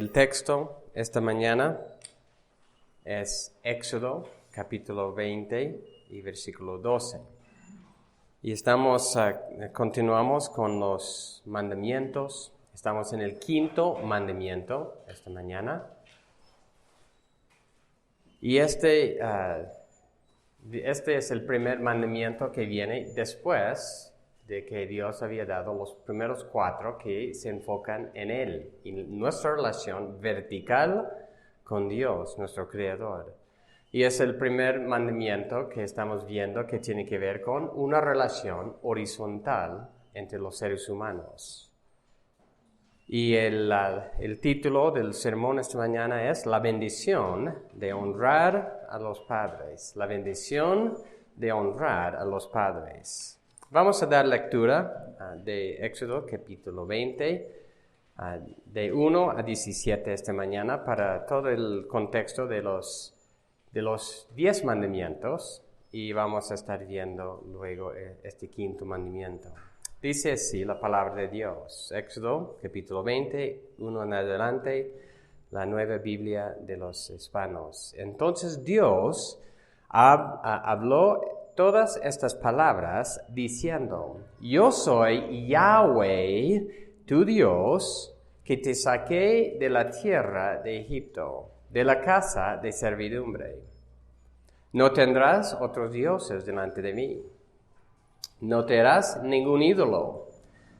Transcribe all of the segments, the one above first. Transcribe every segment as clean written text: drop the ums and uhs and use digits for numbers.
El texto esta mañana es Éxodo, capítulo 20 y versículo 12. Y continuamos con los mandamientos. Estamos en el quinto mandamiento esta mañana. Y este es el primer mandamiento que viene después de que Dios había dado los primeros 4 que se enfocan en Él, en nuestra relación vertical con Dios, nuestro Creador. Y es el primer mandamiento que estamos viendo que tiene que ver con una relación horizontal entre los seres humanos. Y el título del sermón esta mañana es La bendición de honrar a los padres. La bendición de honrar a los padres. Vamos a dar lectura de Éxodo capítulo 20, de 1 a 17 esta mañana para todo el contexto de los 10 mandamientos y vamos a estar viendo luego este quinto mandamiento. Dice así la palabra de Dios, Éxodo capítulo 20, 1 en adelante, la Nueva Biblia de los Hispanos. Entonces Dios habló todas estas palabras diciendo, Yo soy Yahweh, tu Dios, que te saqué de la tierra de Egipto, de la casa de servidumbre. No tendrás otros dioses delante de mí. No te harás ningún ídolo,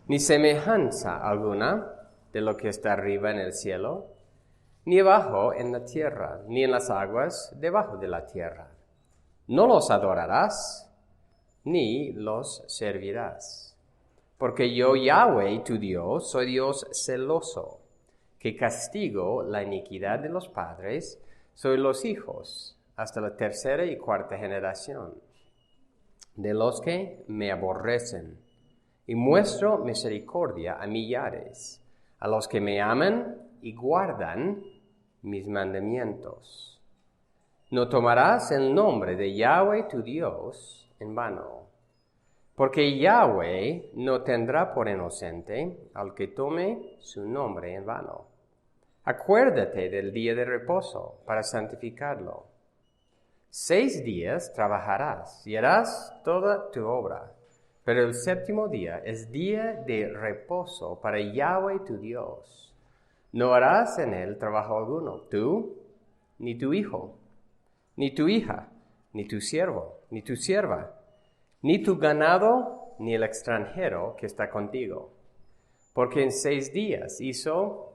ni semejanza alguna de lo que está arriba en el cielo, ni abajo en la tierra, ni en las aguas debajo de la tierra. No los adorarás, ni los servirás. Porque yo, Yahweh, tu Dios, soy Dios celoso, que castigo la iniquidad de los padres sobre los hijos, hasta la tercera y cuarta generación, de los que me aborrecen, y muestro misericordia a millares, a los que me aman y guardan mis mandamientos. No tomarás el nombre de Yahweh tu Dios en vano, porque Yahweh no tendrá por inocente al que tome su nombre en vano. Acuérdate del día de reposo para santificarlo. 6 días trabajarás y harás toda tu obra, pero el séptimo día es día de reposo para Yahweh tu Dios. No harás en él trabajo alguno, tú, ni tu hijo, ni tu hija, ni tu siervo, ni tu sierva, ni tu ganado, ni el extranjero que está contigo. Porque en 6 días hizo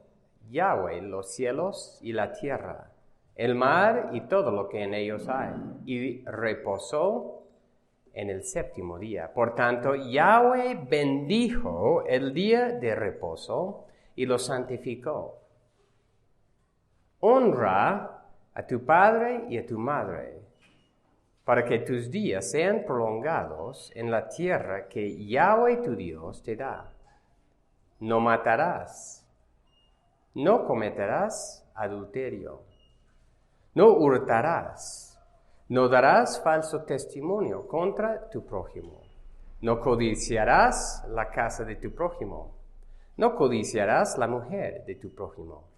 Yahweh los cielos y la tierra, el mar y todo lo que en ellos hay, y reposó en el séptimo día. Por tanto, Yahweh bendijo el día de reposo y lo santificó. Honra a tu padre y a tu madre, para que tus días sean prolongados en la tierra que Yahweh tu Dios te da. No matarás, no cometerás adulterio, no hurtarás, no darás falso testimonio contra tu prójimo, no codiciarás la casa de tu prójimo, no codiciarás la mujer de tu prójimo,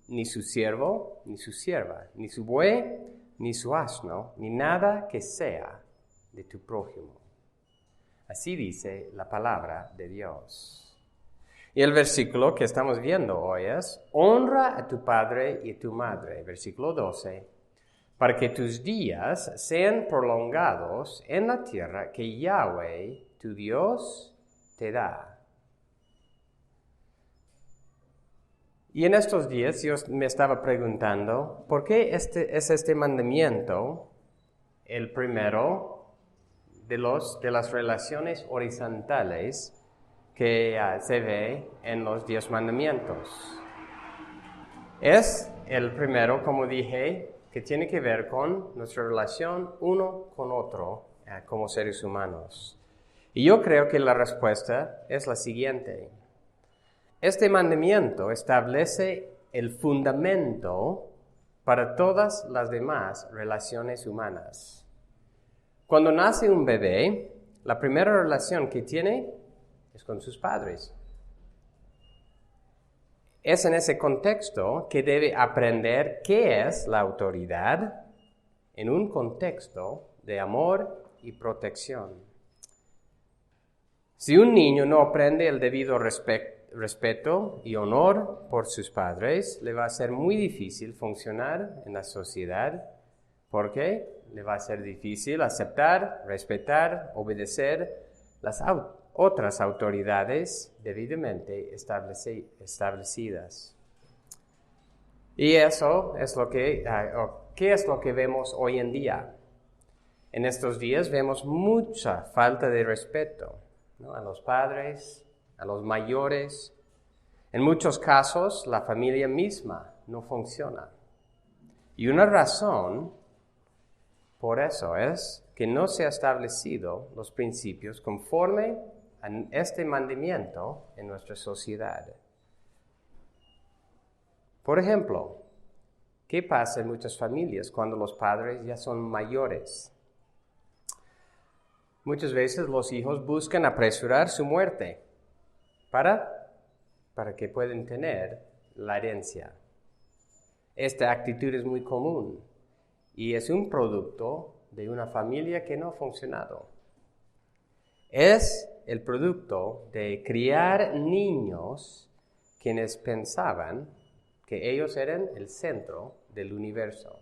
ni su siervo, ni su sierva, ni su buey, ni su asno, ni nada que sea de tu prójimo. Así dice la palabra de Dios. Y el versículo que estamos viendo hoy es, honra a tu padre y a tu madre, versículo 12, para que tus días sean prolongados en la tierra que Yahweh, tu Dios, te da. Y en estos días yo me estaba preguntando, ¿por qué este mandamiento el primero de las relaciones horizontales que se ve en los 10 mandamientos? Es el primero, como dije, que tiene que ver con nuestra relación uno con otro como seres humanos. Y yo creo que la respuesta es la siguiente. Este mandamiento establece el fundamento para todas las demás relaciones humanas. Cuando nace un bebé, la primera relación que tiene es con sus padres. Es en ese contexto que debe aprender qué es la autoridad en un contexto de amor y protección. Si un niño no aprende el debido respeto y honor por sus padres, le va a ser muy difícil funcionar en la sociedad. ¿Por qué? Le va a ser difícil aceptar, respetar, obedecer las otras autoridades debidamente establecidas. Y eso es ¿qué es lo que vemos hoy en día? En estos días vemos mucha falta de respeto, ¿no? A los padres, a los mayores. En muchos casos, la familia misma no funciona. Y una razón por eso es que no se han establecido los principios conforme a este mandamiento en nuestra sociedad. Por ejemplo, ¿qué pasa en muchas familias cuando los padres ya son mayores? Muchas veces los hijos buscan apresurar su muerte para que puedan tener la herencia. Esta actitud es muy común y es un producto de una familia que no ha funcionado. Es el producto de criar niños quienes pensaban que ellos eran el centro del universo.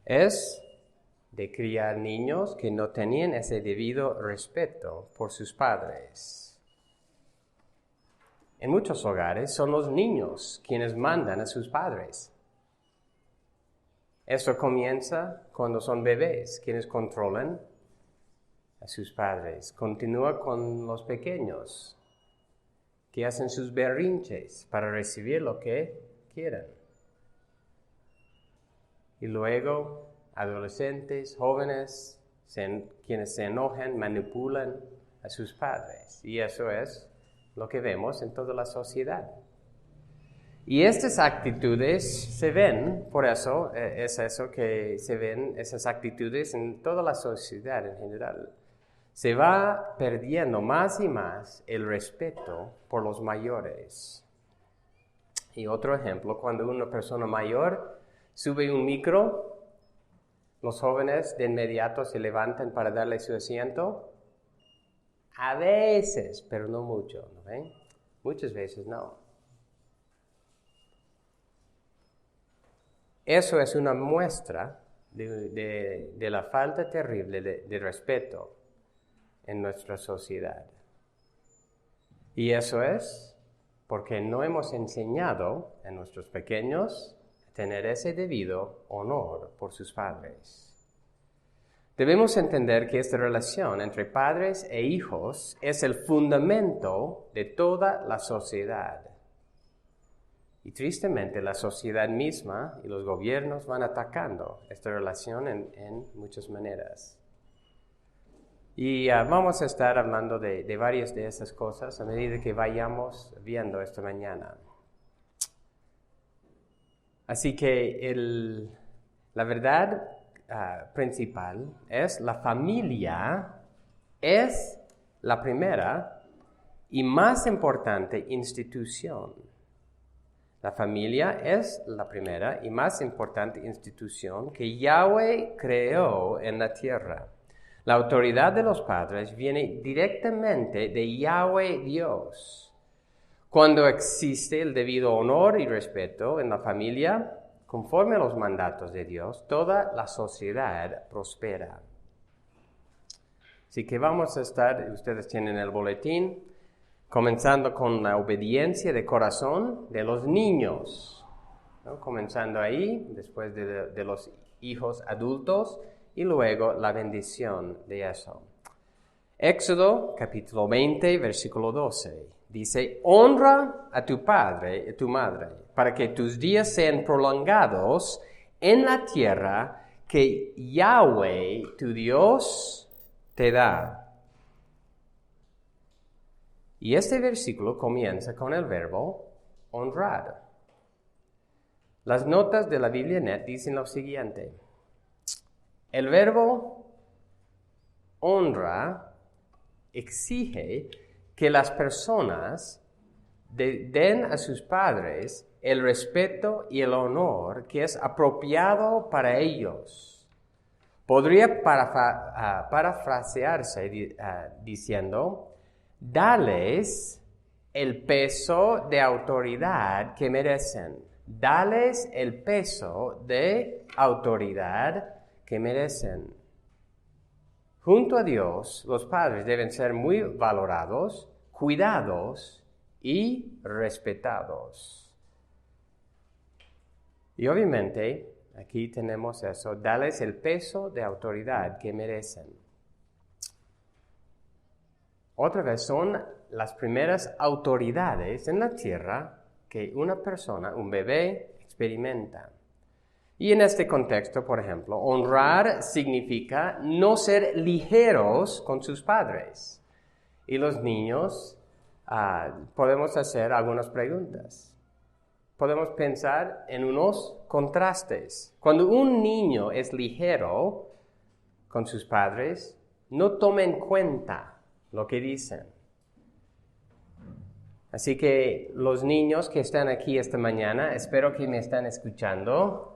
Es de criar niños que no tenían ese debido respeto por sus padres. En muchos hogares son los niños quienes mandan a sus padres. Esto comienza cuando son bebés, quienes controlan a sus padres. Continúa con los pequeños, que hacen sus berrinches para recibir lo que quieran. Y luego, adolescentes, jóvenes, quienes se enojan, manipulan a sus padres. Y eso es lo que vemos en toda la sociedad. Y estas actitudes se ven, por eso es eso que se ven, esas actitudes en toda la sociedad en general. Se va perdiendo más y más el respeto por los mayores. Y otro ejemplo, cuando una persona mayor sube un micro, los jóvenes de inmediato se levantan para darle su asiento. A veces, pero no mucho, ¿no ven? Muchas veces no. Eso es una muestra de la falta terrible de respeto en nuestra sociedad. Y eso es porque no hemos enseñado a nuestros pequeños a tener ese debido honor por sus padres. Debemos entender que esta relación entre padres e hijos es el fundamento de toda la sociedad. Y tristemente la sociedad misma y los gobiernos van atacando esta relación en muchas maneras. Y vamos a estar hablando de varias de esas cosas a medida que vayamos viendo esta mañana. Así que la verdad principal es la familia es la primera y más importante institución. La familia es la primera y más importante institución que Yahweh creó en la tierra. La autoridad de los padres viene directamente de Yahweh Dios. Cuando existe el debido honor y respeto en la familia, conforme a los mandatos de Dios, toda la sociedad prospera. Así que vamos a estar, ustedes tienen el boletín, comenzando con la obediencia de corazón de los niños, ¿no? Comenzando ahí, después de los hijos adultos, y luego la bendición de eso. Éxodo, capítulo 20, versículo 12, dice, honra a tu padre y a tu madre, para que tus días sean prolongados en la tierra que Yahweh, tu Dios, te da. Y este versículo comienza con el verbo honrar. Las notas de la Biblia Net dicen lo siguiente. El verbo honra exige que las personas den a sus padres el respeto y el honor que es apropiado para ellos. Podría parafrasearse diciendo, dales el peso de autoridad que merecen. Dales el peso de autoridad que merecen. Junto a Dios, los padres deben ser muy valorados, cuidados y respetados. Y obviamente, aquí tenemos eso, dales el peso de autoridad que merecen. Otra vez, son las primeras autoridades en la tierra que una persona, un bebé, experimenta. Y en este contexto, por ejemplo, honrar significa no ser ligeros con sus padres. Y los niños, podemos hacer algunas preguntas. Podemos pensar en unos contrastes. Cuando un niño es ligero con sus padres, no toma en cuenta lo que dicen. Así que los niños que están aquí esta mañana, espero que me están escuchando.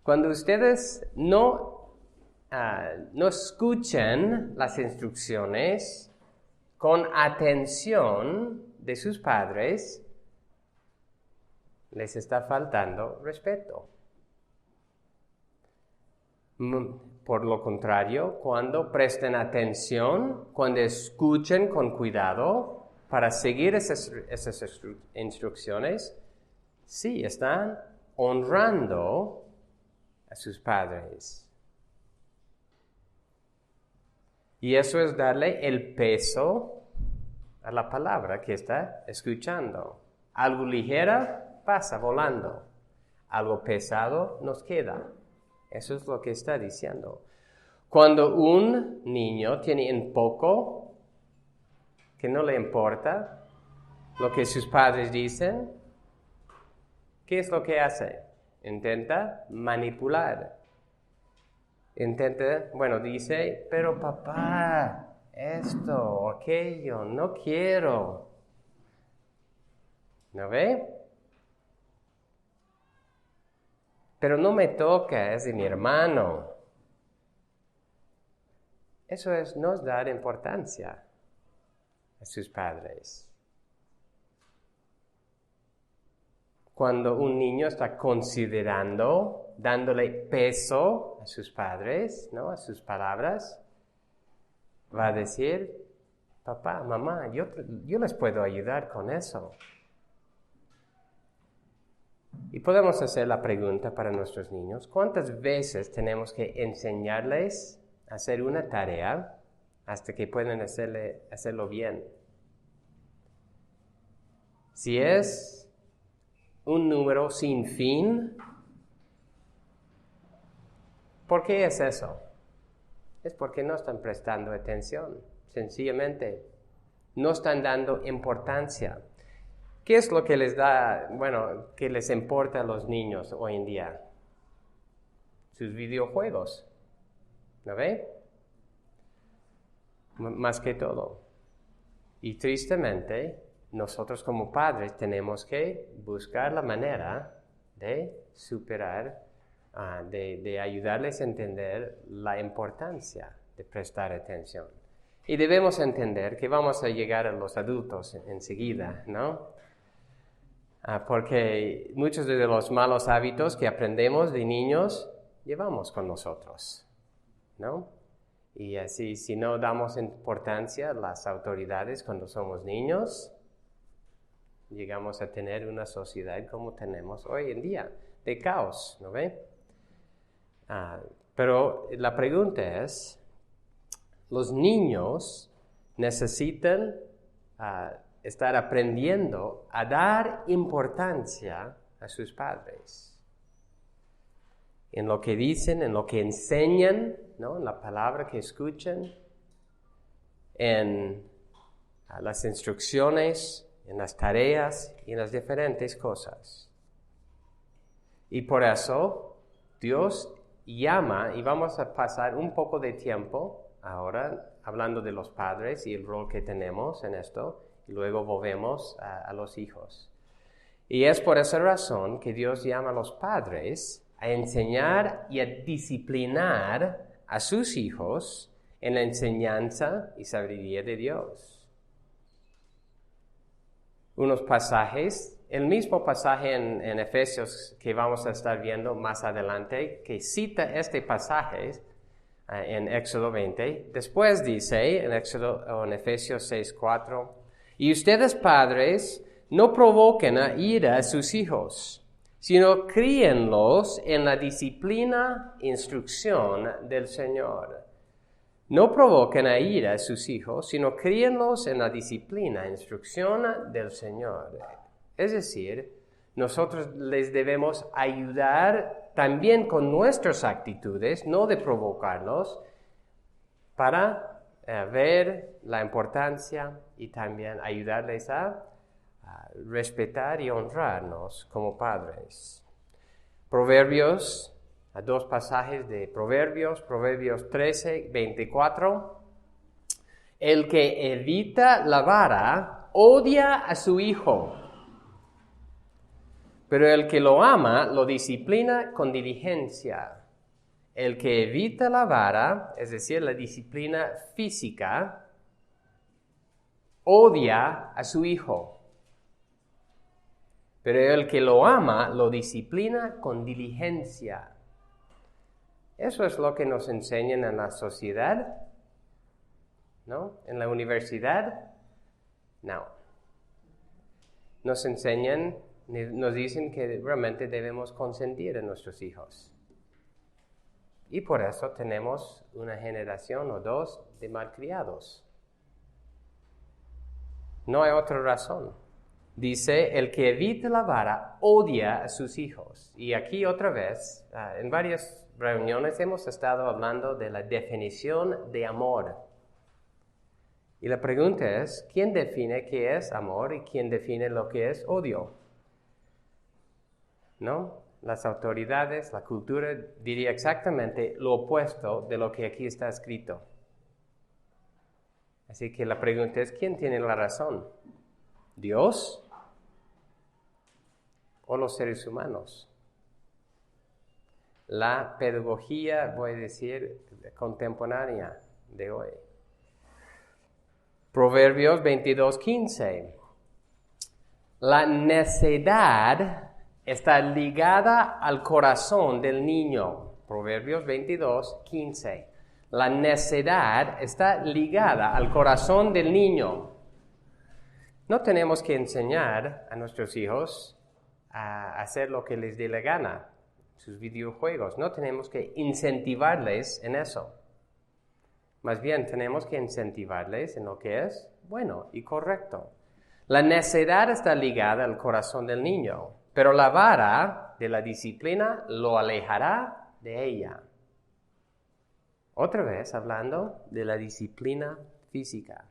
Cuando ustedes no escuchen las instrucciones con atención de sus padres, les está faltando respeto. Por lo contrario, cuando presten atención, cuando escuchen con cuidado para seguir esas instrucciones, sí, están honrando a sus padres. Y eso es darle el peso a la palabra que está escuchando. Algo ligera pasa volando. Algo pesado nos queda. Eso es lo que está diciendo. Cuando un niño tiene en poco, que no le importa lo que sus padres dicen, ¿qué es lo que hace? Intenta manipular. Dice, pero papá, esto, aquello, no quiero. ¿No ve? Pero no me toca, es de mi hermano. Eso es no dar importancia a sus padres. Cuando un niño está considerando, dándole peso a sus padres, ¿no? A sus palabras, va a decir, papá, mamá, yo les puedo ayudar con eso. Y podemos hacer la pregunta para nuestros niños, ¿cuántas veces tenemos que enseñarles a hacer una tarea hasta que puedan hacerlo bien? Si es un número sin fin, ¿por qué es eso? Es porque no están prestando atención, sencillamente. No están dando importancia. ¿Qué es lo que que les importa a los niños hoy en día? Sus videojuegos, ¿no ve? Más que todo. Y tristemente, nosotros como padres tenemos que buscar la manera de superar, de ayudarles a entender la importancia de prestar atención. Y debemos entender que vamos a llegar a los adultos enseguida, ¿no? Porque muchos de los malos hábitos que aprendemos de niños llevamos con nosotros, ¿no? Y así, si no damos importancia a las autoridades cuando somos niños, llegamos a tener una sociedad como tenemos hoy en día, de caos, ¿no ve? Pero la pregunta es, los niños necesitan estar aprendiendo a dar importancia a sus padres. En lo que dicen, en lo que enseñan, ¿no? En la palabra que escuchan, en las instrucciones, en las tareas y en las diferentes cosas. Y por eso Dios llama, y vamos a pasar un poco de tiempo ahora hablando de los padres y el rol que tenemos en esto. y luego volvemos a los hijos. Y es por esa razón que Dios llama a los padres a enseñar y a disciplinar a sus hijos en la enseñanza y sabiduría de Dios. Unos pasajes, el mismo pasaje en Efesios que vamos a estar viendo más adelante, que cita este pasaje en Éxodo 20. Después dice en Efesios 6:4, y ustedes padres, no provoquen a ira a sus hijos, sino críenlos en la disciplina e instrucción del Señor. No provoquen a ira a sus hijos, sino críenlos en la disciplina e instrucción del Señor. Es decir, nosotros les debemos ayudar también con nuestras actitudes, no de provocarlos, para ver la importancia y también ayudarles a respetar y honrarnos como padres. Proverbios, dos pasajes de Proverbios 13:24. El que evita la vara odia a su hijo, pero el que lo ama lo disciplina con diligencia. El que evita la vara, es decir, la disciplina física, odia a su hijo. Pero el que lo ama, lo disciplina con diligencia. Eso es lo que nos enseñan en la sociedad, ¿no? En la universidad, no. Nos enseñan, nos dicen que realmente debemos consentir a nuestros hijos. Y por eso tenemos una generación o dos de malcriados. No hay otra razón. Dice, el que evita la vara odia a sus hijos. Y aquí otra vez, en varias reuniones hemos estado hablando de la definición de amor. Y la pregunta es, ¿quién define qué es amor y quién define lo que es odio? ¿No? Las autoridades, la cultura diría exactamente lo opuesto de lo que aquí está escrito. Así que la pregunta es, ¿quién tiene la razón? ¿Dios o los seres humanos? La pedagogía, voy a decir, contemporánea de hoy. Proverbios 22:15. La necedad está ligada al corazón del niño. Proverbios 22:15. La necedad está ligada al corazón del niño. No tenemos que enseñar a nuestros hijos a hacer lo que les dé la gana, sus videojuegos. No tenemos que incentivarles en eso. Más bien tenemos que incentivarles en lo que es bueno y correcto. La necedad está ligada al corazón del niño, pero la vara de la disciplina lo alejará de ella. Otra vez hablando de la disciplina física.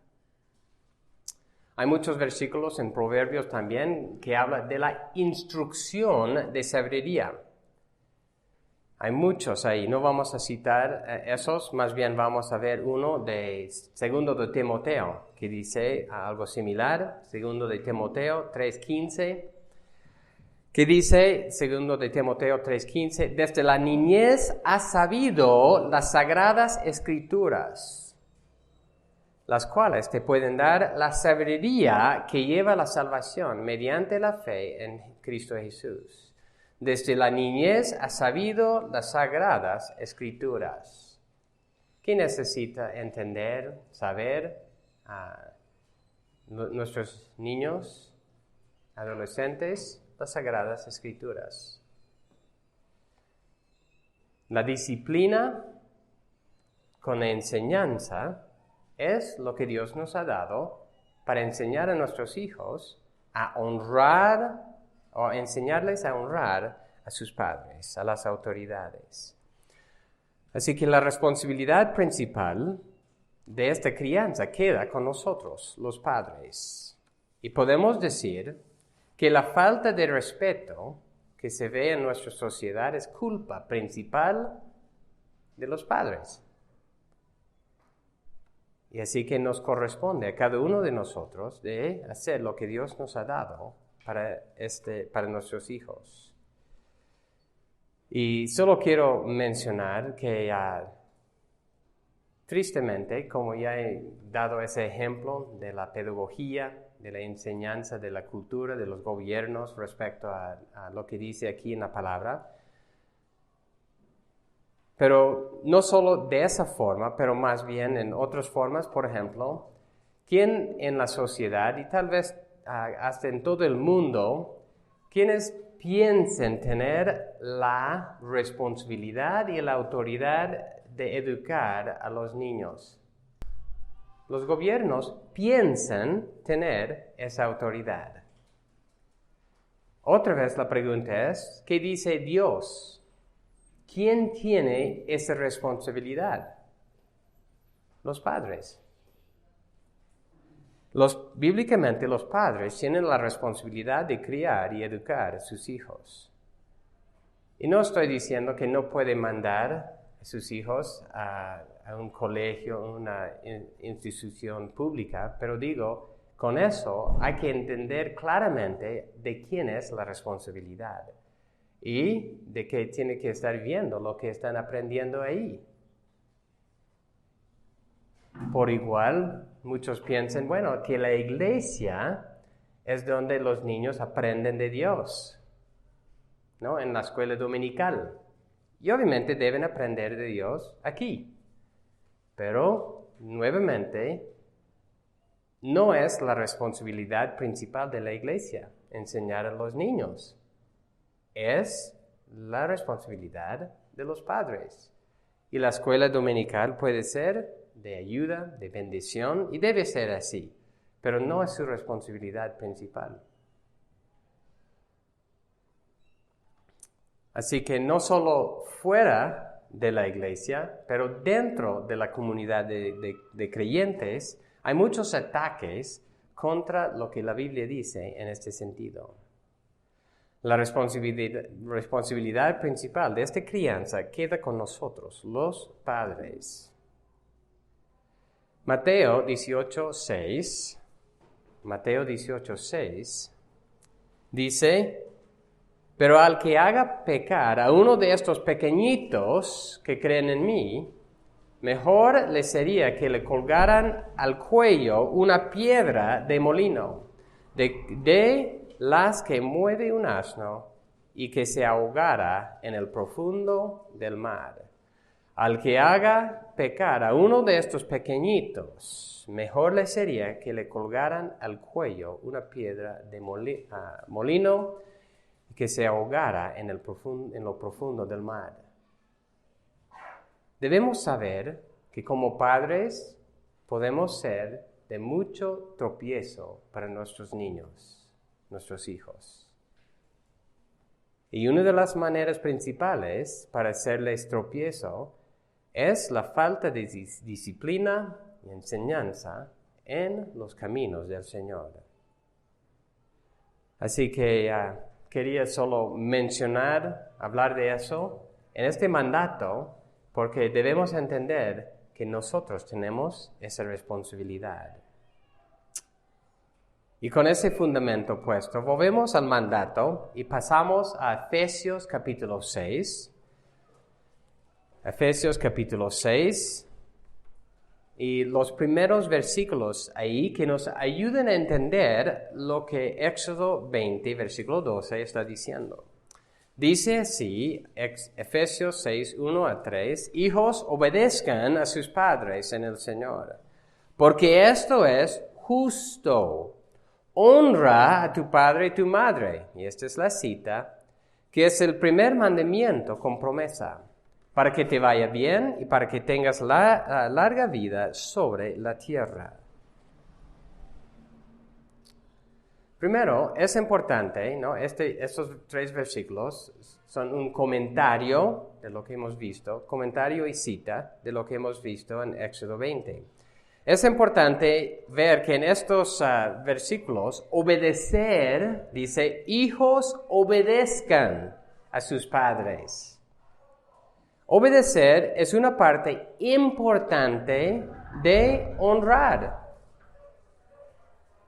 Hay muchos versículos en Proverbios también que hablan de la instrucción de sabiduría. Hay muchos ahí, no vamos a citar esos, más bien vamos a ver uno de 2 de Timoteo, que dice algo similar, 2 de Timoteo 3:15, que dice, 2 de Timoteo 3:15, desde la niñez has sabido las sagradas escrituras, las cuales te pueden dar la sabiduría que lleva a la salvación mediante la fe en Cristo Jesús. Desde la niñez has sabido las sagradas escrituras. ¿Qué necesita entender, saber nuestros niños, adolescentes? Las sagradas escrituras. La disciplina con la enseñanza es lo que Dios nos ha dado para enseñar a nuestros hijos a honrar o enseñarles a honrar a sus padres, a las autoridades. Así que la responsabilidad principal de esta crianza queda con nosotros, los padres. Y podemos decir que la falta de respeto que se ve en nuestra sociedad es culpa principal de los padres. Y así que nos corresponde a cada uno de nosotros de hacer lo que Dios nos ha dado para nuestros hijos. Y solo quiero mencionar que tristemente, como ya he dado ese ejemplo de la pedagogía, de la enseñanza, de la cultura, de los gobiernos respecto a lo que dice aquí en la palabra, pero no solo de esa forma, pero más bien en otras formas. Por ejemplo, ¿quién en la sociedad y tal vez hasta en todo el mundo, quienes piensen tener la responsabilidad y la autoridad de educar a los niños? Los gobiernos piensan tener esa autoridad. Otra vez la pregunta es, ¿qué dice Dios? ¿Quién tiene esa responsabilidad? Los padres. Bíblicamente los padres tienen la responsabilidad de criar y educar a sus hijos. Y no estoy diciendo que no puede mandar a sus hijos a un colegio, a una institución pública, pero digo, con eso hay que entender claramente de quién es la responsabilidad. Y de que tiene que estar viendo lo que están aprendiendo ahí. Por igual, muchos piensan, bueno, que la iglesia es donde los niños aprenden de Dios, ¿no? En la escuela dominical. Y obviamente deben aprender de Dios aquí. Pero, nuevamente, no es la responsabilidad principal de la iglesia enseñar a los niños. Es la responsabilidad de los padres. Y la escuela dominical puede ser de ayuda, de bendición, y debe ser así, pero no es su responsabilidad principal. Así que no solo fuera de la iglesia, pero dentro de la comunidad de creyentes, hay muchos ataques contra lo que la Biblia dice en este sentido. La responsabilidad principal de esta crianza queda con nosotros, los padres. Mateo 18:6 dice, pero al que haga pecar a uno de estos pequeñitos que creen en mí, mejor le sería que le colgaran al cuello una piedra de molino, de las que mueve un asno, y que se ahogara en el profundo del mar. Al que haga pecar a uno de estos pequeñitos, mejor le sería que le colgaran al cuello una piedra de molino, y que se ahogara en lo profundo del mar. Debemos saber que como padres podemos ser de mucho tropiezo para nuestros niños, nuestros hijos. Y una de las maneras principales para hacerles tropiezo es la falta de disciplina y enseñanza en los caminos del Señor. Así que quería solo hablar de eso en este mandato, porque debemos entender que nosotros tenemos esa responsabilidad. Y con ese fundamento puesto, volvemos al mandato y pasamos a Efesios capítulo 6. Efesios capítulo 6. Y los primeros versículos ahí que nos ayudan a entender lo que Éxodo 20, versículo 12 está diciendo. Dice así, Efesios 6, 1-3, hijos, obedezcan a sus padres en el Señor, porque esto es justo. Honra a tu padre y tu madre, y esta es la cita, que es el primer mandamiento con promesa, para que te vaya bien y para que tengas larga vida sobre la tierra. Primero, es importante, ¿no? Estos 3 versículos son un comentario de lo que hemos visto, comentario y cita de lo que hemos visto en Éxodo 20. Es importante ver que en estos versículos, obedecer, dice, hijos obedezcan a sus padres. Obedecer es una parte importante de honrar.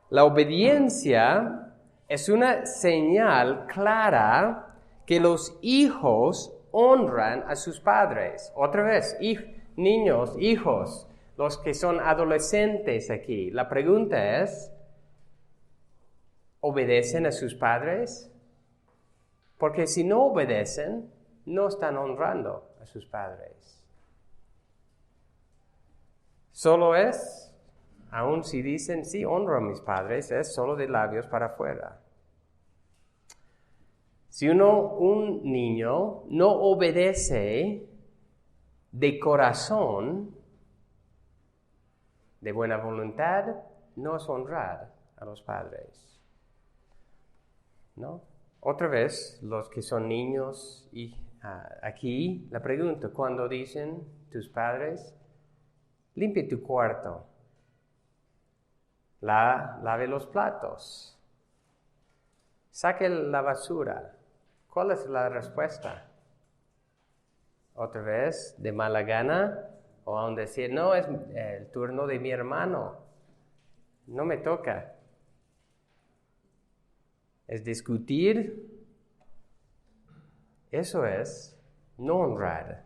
La obediencia es una señal clara que los hijos honran a sus padres. Otra vez, niños, hijos, los que son adolescentes aquí. La pregunta es, ¿obedecen a sus padres? Porque si no obedecen, no están honrando a sus padres. Solo es, aun si dicen, sí, honro a mis padres, es solo de labios para afuera. Si un niño no obedece de corazón, de buena voluntad, no es honrar a los padres. ¿No? Otra vez, los que son niños, y aquí la pregunta, cuando dicen tus padres, limpia tu cuarto, lave los platos, saque la basura. ¿Cuál es la respuesta? Otra vez, de mala gana, o aún decir, no, es el turno de mi hermano, no me toca. Es discutir. Eso es no honrar.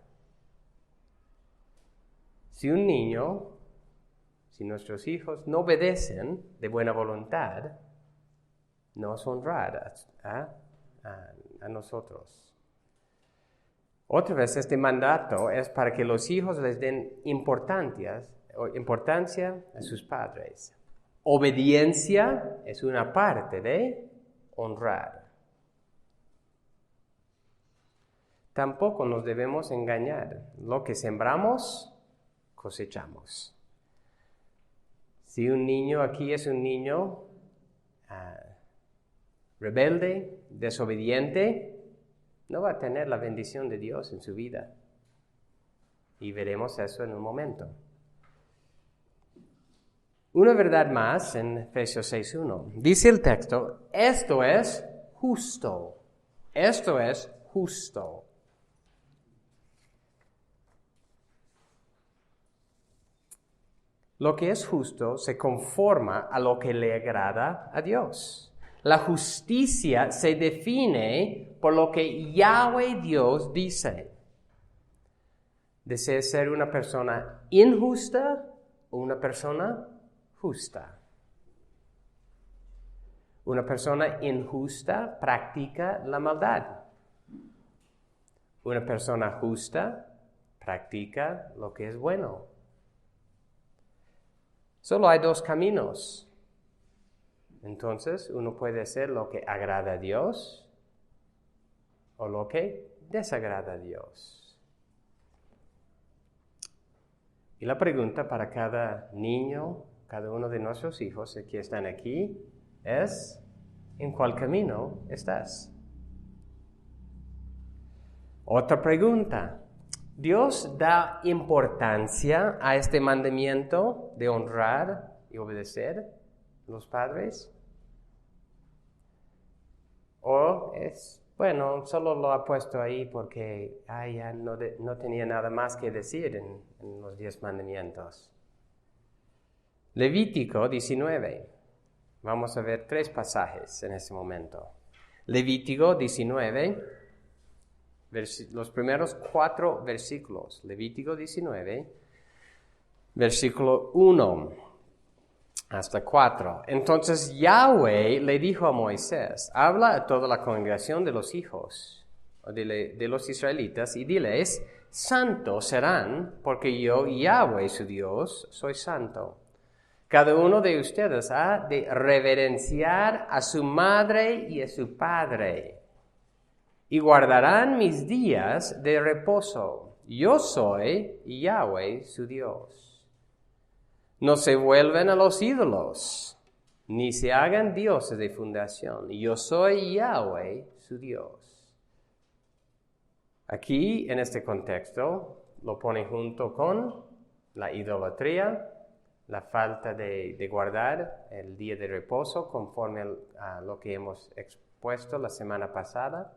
Si un niño, si nuestros hijos no obedecen de buena voluntad, no es honrar a nosotros. Otra vez, este mandato es para que los hijos les den importancia a sus padres. Obediencia es una parte de honrar. Tampoco nos debemos engañar. Lo que sembramos, cosechamos. Si un niño aquí es un niño rebelde, desobediente, no va a tener la bendición de Dios en su vida. Y veremos eso en un momento. Una verdad más en Efesios 6:1. Dice el texto, esto es justo. Esto es justo. Lo que es justo se conforma a lo que le agrada a Dios. La justicia se define por lo que Yahweh Dios dice. ¿Desea ser una persona injusta o una persona justa? Una persona injusta practica la maldad. Una persona justa practica lo que es bueno. Solo hay dos caminos. Entonces, uno puede hacer lo que agrada a Dios o lo que desagrada a Dios. Y la pregunta para cada niño, cada uno de nuestros hijos que están aquí, es, ¿en cuál camino estás? Otra pregunta. ¿Dios da importancia a este mandamiento de honrar y obedecer a los padres? ¿O es, bueno, solo lo ha puesto ahí porque ya no tenía nada más que decir en los 10 mandamientos? Levítico 19. Vamos a ver 3 pasajes en este momento. Levítico 19, los primeros 4 versículos. Levítico 19, versículo 1 hasta 4. Entonces Yahweh le dijo a Moisés, habla a toda la congregación de los hijos de los israelitas y diles, santos serán, porque yo, Yahweh su Dios, soy santo. Cada uno de ustedes ha de reverenciar a su madre y a su padre, y guardarán mis días de reposo. Yo soy Yahweh su Dios. No se vuelven a los ídolos, ni se hagan dioses de fundación. Yo soy Yahweh su Dios. Aquí, en este contexto, lo pone junto con la idolatría, la falta de guardar el día de reposo conforme a lo que hemos expuesto la semana pasada.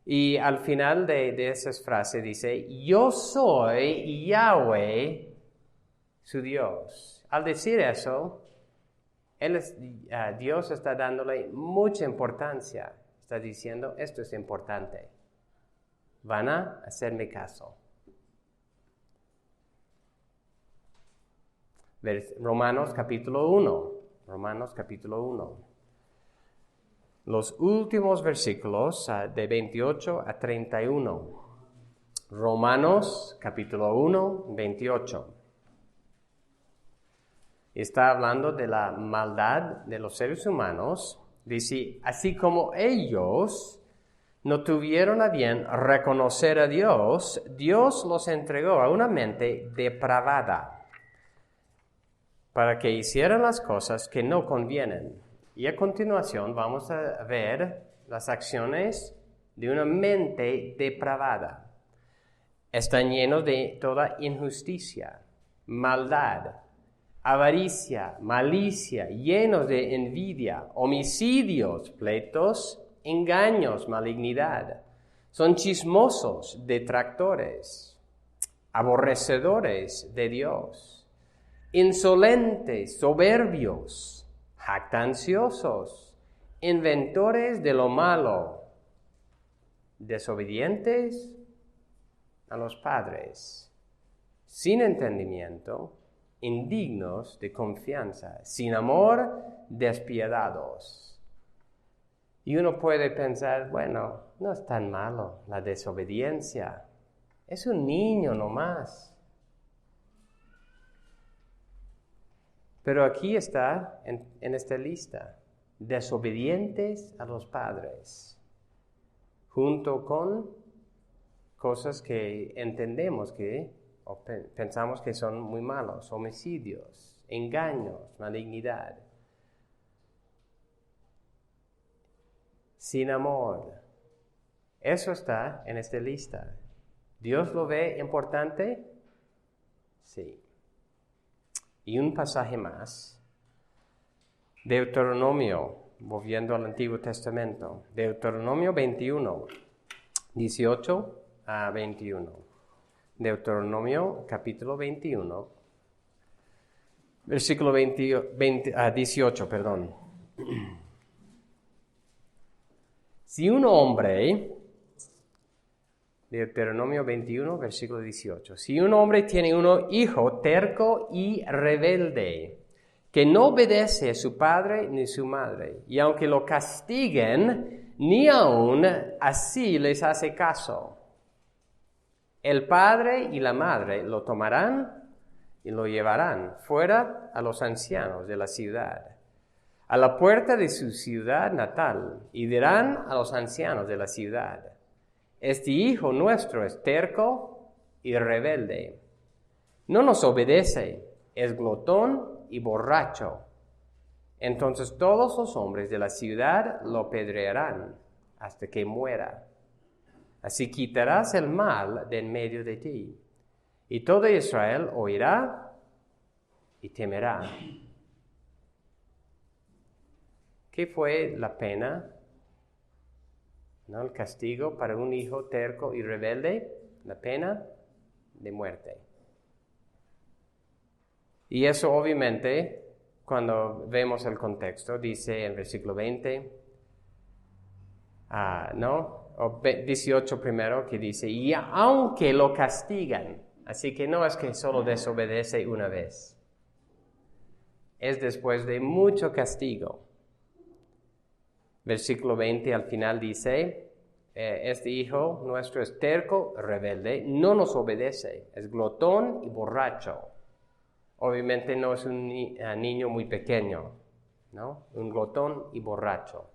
Y al final de esas frases dice, yo soy Yahweh su Dios. Al decir eso, Dios está dándole mucha importancia. Está diciendo, esto es importante. Van a hacerme caso. Romanos capítulo 1. Romanos capítulo 1. Los últimos versículos de 28 a 31. Romanos capítulo 1, 28. Está hablando de la maldad de los seres humanos. Dice, así como ellos no tuvieron a bien reconocer a Dios, Dios los entregó a una mente depravada para que hicieran las cosas que no convienen. Y a continuación vamos a ver las acciones de una mente depravada. Están llenos de toda injusticia, maldad, avaricia, malicia, llenos de envidia, homicidios, pleitos, engaños, malignidad. Son chismosos, detractores, aborrecedores de Dios, insolentes, soberbios, jactanciosos, inventores de lo malo, desobedientes a los padres, sin entendimiento, indignos de confianza, sin amor, despiadados. Y uno puede pensar, bueno, no es tan malo la desobediencia, es un niño nomás. Pero aquí está en esta lista, desobedientes a los padres, junto con cosas que entendemos o pensamos que son muy malos, homicidios, engaños, malignidad, sin amor. Eso está en esta lista. ¿Dios lo ve importante? Sí. Y un pasaje más. Deuteronomio, volviendo al Antiguo Testamento. Deuteronomio 21, 18 a 21. Deuteronomio capítulo 21, versículo 18, perdón. Si un hombre, Deuteronomio 21, versículo 18, si un hombre tiene un hijo terco y rebelde, que no obedece a su padre ni su madre, y aunque lo castiguen, ni aun así les hace caso, el padre y la madre lo tomarán y lo llevarán fuera a los ancianos de la ciudad, a la puerta de su ciudad natal, y dirán a los ancianos de la ciudad, este hijo nuestro es terco y rebelde, no nos obedece, es glotón y borracho. Entonces todos los hombres de la ciudad lo apedrearán hasta que muera. Así quitarás el mal de en medio de ti, y todo Israel oirá y temerá. ¿Qué fue la pena? ¿No? El castigo para un hijo terco y rebelde, la pena de muerte. Y eso obviamente, cuando vemos el contexto, dice en versículo 20, o 18 primero, que dice, y aunque lo castigan, así que no es que solo desobedece una vez, es después de mucho castigo. Versículo 20 al final dice, este hijo nuestro es terco, rebelde, no nos obedece, es glotón y borracho. Obviamente no es un niño muy pequeño, ¿no? Un glotón y borracho.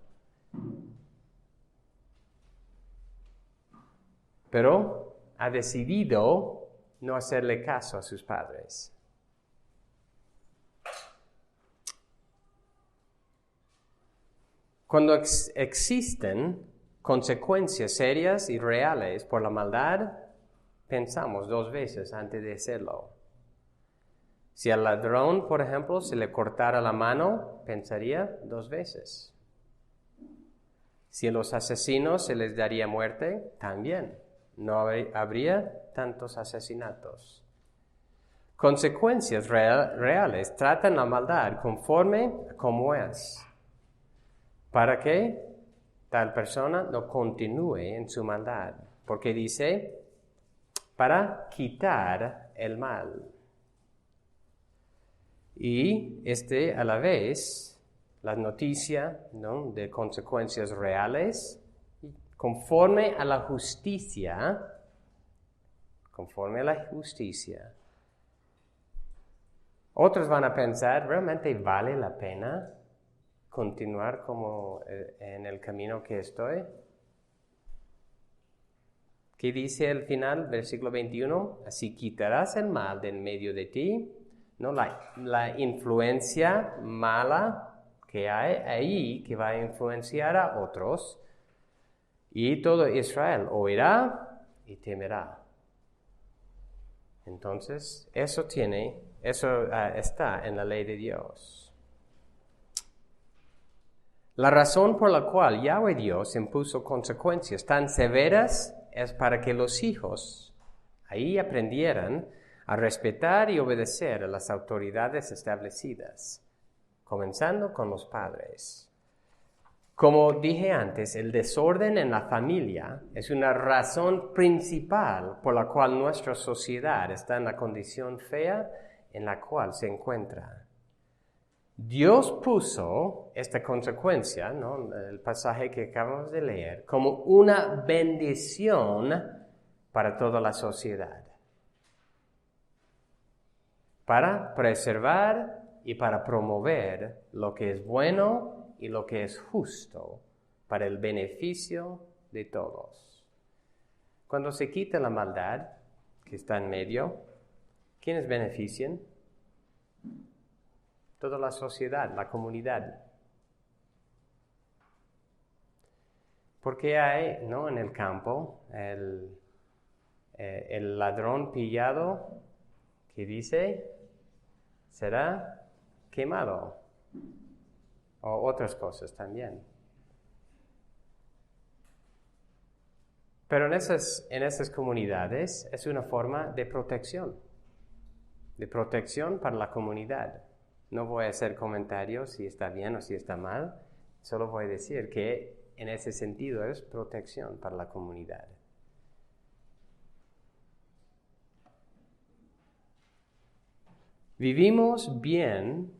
Pero ha decidido no hacerle caso a sus padres. Cuando existen consecuencias serias y reales por la maldad, pensamos dos veces antes de hacerlo. Si al ladrón, por ejemplo, se le cortara la mano, pensaría dos veces. Si a los asesinos se les daría muerte, también. No habría tantos asesinatos. consecuencias reales. Tratan la maldad conforme a como es, para que tal persona no continúe en su maldad. Porque dice, para quitar el mal. Y a la vez, la noticia, ¿no?, de consecuencias reales, conforme a la justicia, otros van a pensar, ¿realmente vale la pena continuar como en el camino que estoy? ¿Qué dice al final, versículo 21? Así quitarás el mal de en medio de ti, ¿no? La influencia mala que hay ahí, que va a influenciar a otros, y todo Israel oirá y temerá. Entonces, eso está en la ley de Dios. La razón por la cual Yahweh Dios impuso consecuencias tan severas es para que los hijos ahí aprendieran a respetar y obedecer a las autoridades establecidas, comenzando con los padres. Como dije antes, el desorden en la familia es una razón principal por la cual nuestra sociedad está en la condición fea en la cual se encuentra. Dios puso esta consecuencia, ¿no?, el pasaje que acabamos de leer, como una bendición para toda la sociedad, para preservar y para promover lo que es bueno y lo que es justo para el beneficio de todos. Cuando se quita la maldad que está en medio, ¿quiénes benefician? Toda la sociedad, la comunidad. Porque hay, ¿no?, en el campo el ladrón pillado que dice será quemado, o otras cosas también. Pero en esas comunidades es una forma de protección para la comunidad. No voy a hacer comentarios si está bien o si está mal, solo voy a decir que en ese sentido es protección para la comunidad. ¿Vivimos bien?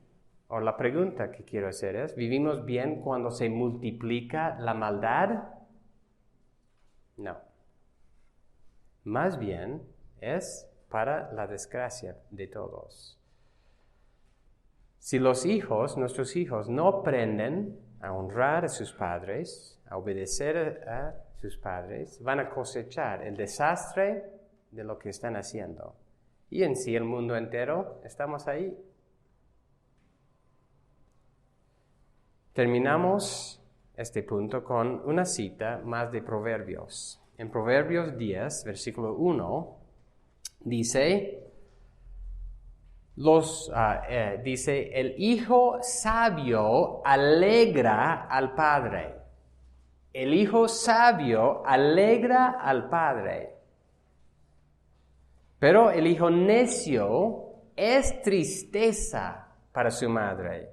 O la pregunta que quiero hacer es, ¿vivimos bien cuando se multiplica la maldad? No. Más bien es para la desgracia de todos. Si nuestros hijos, no aprenden a honrar a sus padres, a obedecer a sus padres, van a cosechar el desastre de lo que están haciendo. Y en sí el mundo entero estamos ahí. Terminamos este punto con una cita más de Proverbios. En Proverbios 10, versículo 1, dice, el hijo sabio alegra al padre. El hijo sabio alegra al padre. Pero el hijo necio es tristeza para su madre.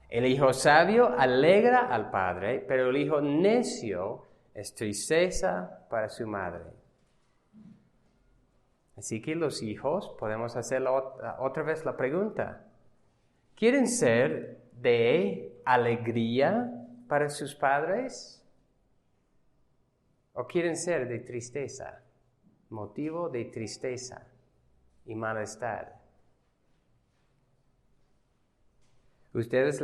El hijo sabio alegra al padre, pero el hijo necio es tristeza para su madre. Así que los hijos, podemos hacer otra vez la pregunta. ¿Quieren ser de alegría para sus padres? ¿O quieren ser de tristeza? Motivo de tristeza y malestar. ¿Ustedes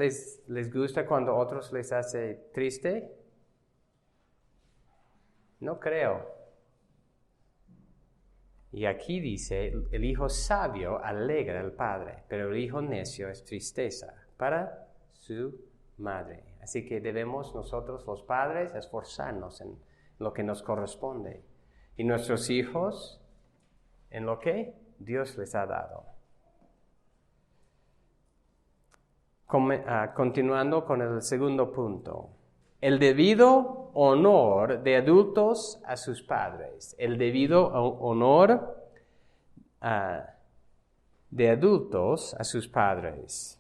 les gusta cuando otros les hace triste? No creo. Y aquí dice, el hijo sabio alegra al padre, pero el hijo necio es tristeza para su madre. Así que debemos nosotros, los padres, esforzarnos en lo que nos corresponde. Y nuestros hijos, en lo que Dios les ha dado. Continuando con el segundo punto. El debido honor de adultos a sus padres. El debido honor de adultos a sus padres.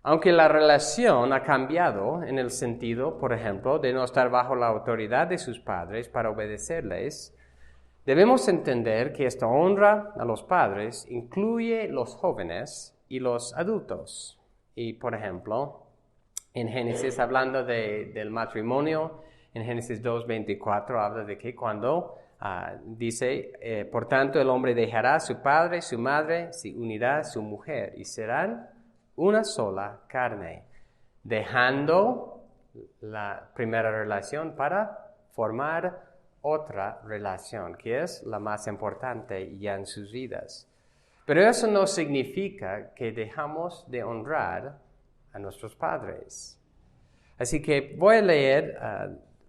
Aunque la relación ha cambiado en el sentido, por ejemplo, de no estar bajo la autoridad de sus padres para obedecerles, debemos entender que esta honra a los padres incluye los jóvenes y los adultos. Y, por ejemplo, en Génesis, hablando del matrimonio, en Génesis 2:24 habla de que cuando dice, por tanto el hombre dejará a su padre, su madre, se unirá a su mujer y serán una sola carne, dejando la primera relación para formar otra relación, que es la más importante ya en sus vidas. Pero eso no significa que dejamos de honrar a nuestros padres. Así que voy a leer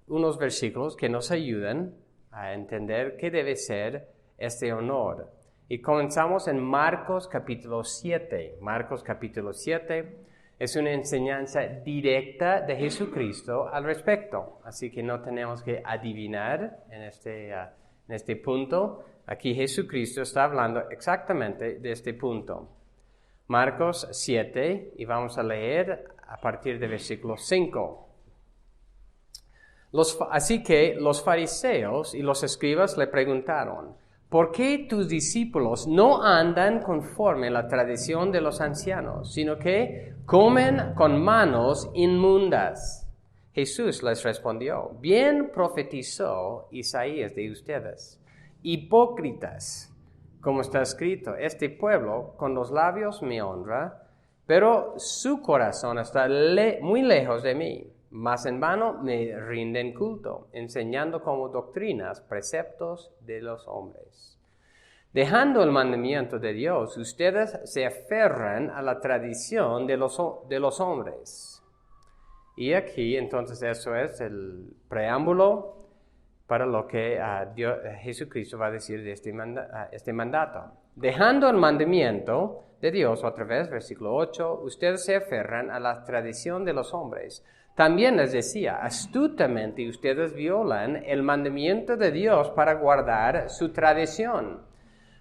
unos versículos que nos ayudan a entender qué debe ser este honor. Y comenzamos en Marcos capítulo 7. Marcos capítulo 7 es una enseñanza directa de Jesucristo al respecto. Así que no tenemos que adivinar en este punto. Aquí Jesucristo está hablando exactamente de este punto. Marcos 7, y vamos a leer a partir del versículo 5. Así que los fariseos y los escribas le preguntaron, ¿por qué tus discípulos no andan conforme a la tradición de los ancianos, sino que comen con manos inmundas? Jesús les respondió, bien profetizó Isaías de ustedes, hipócritas, como está escrito, este pueblo con los labios me honra, pero su corazón está muy lejos de mí. Mas en vano me rinden culto, enseñando como doctrinas preceptos de los hombres. Dejando el mandamiento de Dios, ustedes se aferran a la tradición de los hombres. Y aquí, entonces, eso es el preámbulo para lo que Jesucristo va a decir de este mandato. Dejando el mandamiento de Dios, otra vez, versículo 8, ustedes se aferran a la tradición de los hombres. También les decía, astutamente ustedes violan el mandamiento de Dios para guardar su tradición.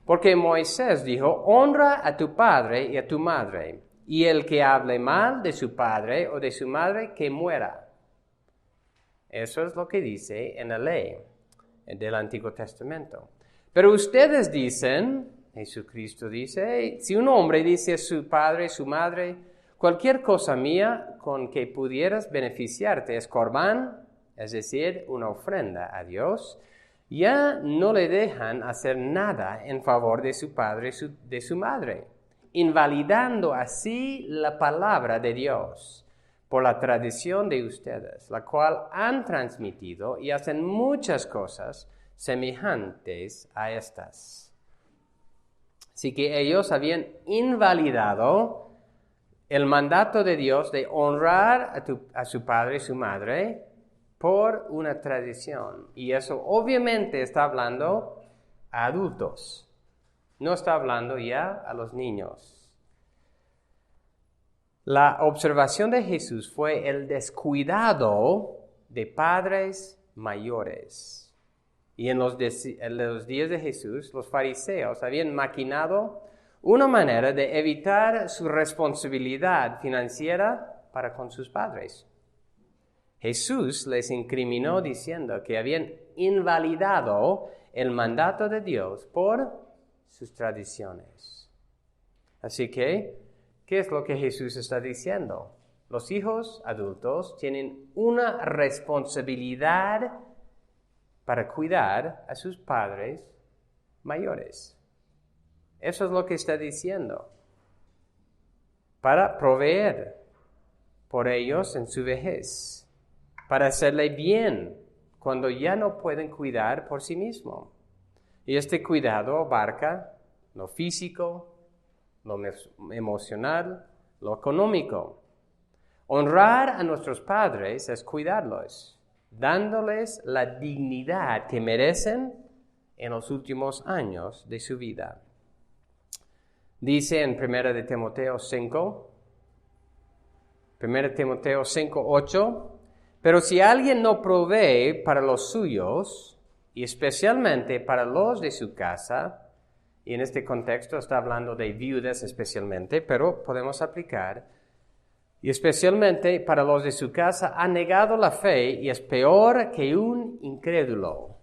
Porque Moisés dijo, honra a tu padre y a tu madre, y el que hable mal de su padre o de su madre, que muera. Eso es lo que dice en la ley del Antiguo Testamento. Pero ustedes dicen, Jesucristo dice, si un hombre dice a su padre, su madre, cualquier cosa mía con que pudieras beneficiarte es corbán, es decir, una ofrenda a Dios, ya no le dejan hacer nada en favor de su padre y de su madre, invalidando así la palabra de Dios por la tradición de ustedes, la cual han transmitido y hacen muchas cosas semejantes a estas. Así que ellos habían invalidado el mandato de Dios de honrar a su padre y su madre por una tradición. Y eso obviamente está hablando a adultos. No está hablando ya a los niños. La observación de Jesús fue el descuidado de padres mayores. Y en los días de Jesús, los fariseos habían maquinado una manera de evitar su responsabilidad financiera para con sus padres. Jesús les incriminó diciendo que habían invalidado el mandato de Dios por sus tradiciones. Así que, ¿qué es lo que Jesús está diciendo? Los hijos adultos tienen una responsabilidad para cuidar a sus padres mayores. Eso es lo que está diciendo. Para proveer por ellos en su vejez. Para hacerle bien cuando ya no pueden cuidar por sí mismos. Y este cuidado abarca lo físico, lo emocional, lo económico. Honrar a nuestros padres es cuidarlos, dándoles la dignidad que merecen en los últimos años de su vida. Dice en 1 Timoteo 5:8, pero si alguien no provee para los suyos, y especialmente para los de su casa, y en este contexto está hablando de viudas especialmente, pero podemos aplicar, y especialmente para los de su casa, ha negado la fe y es peor que un incrédulo.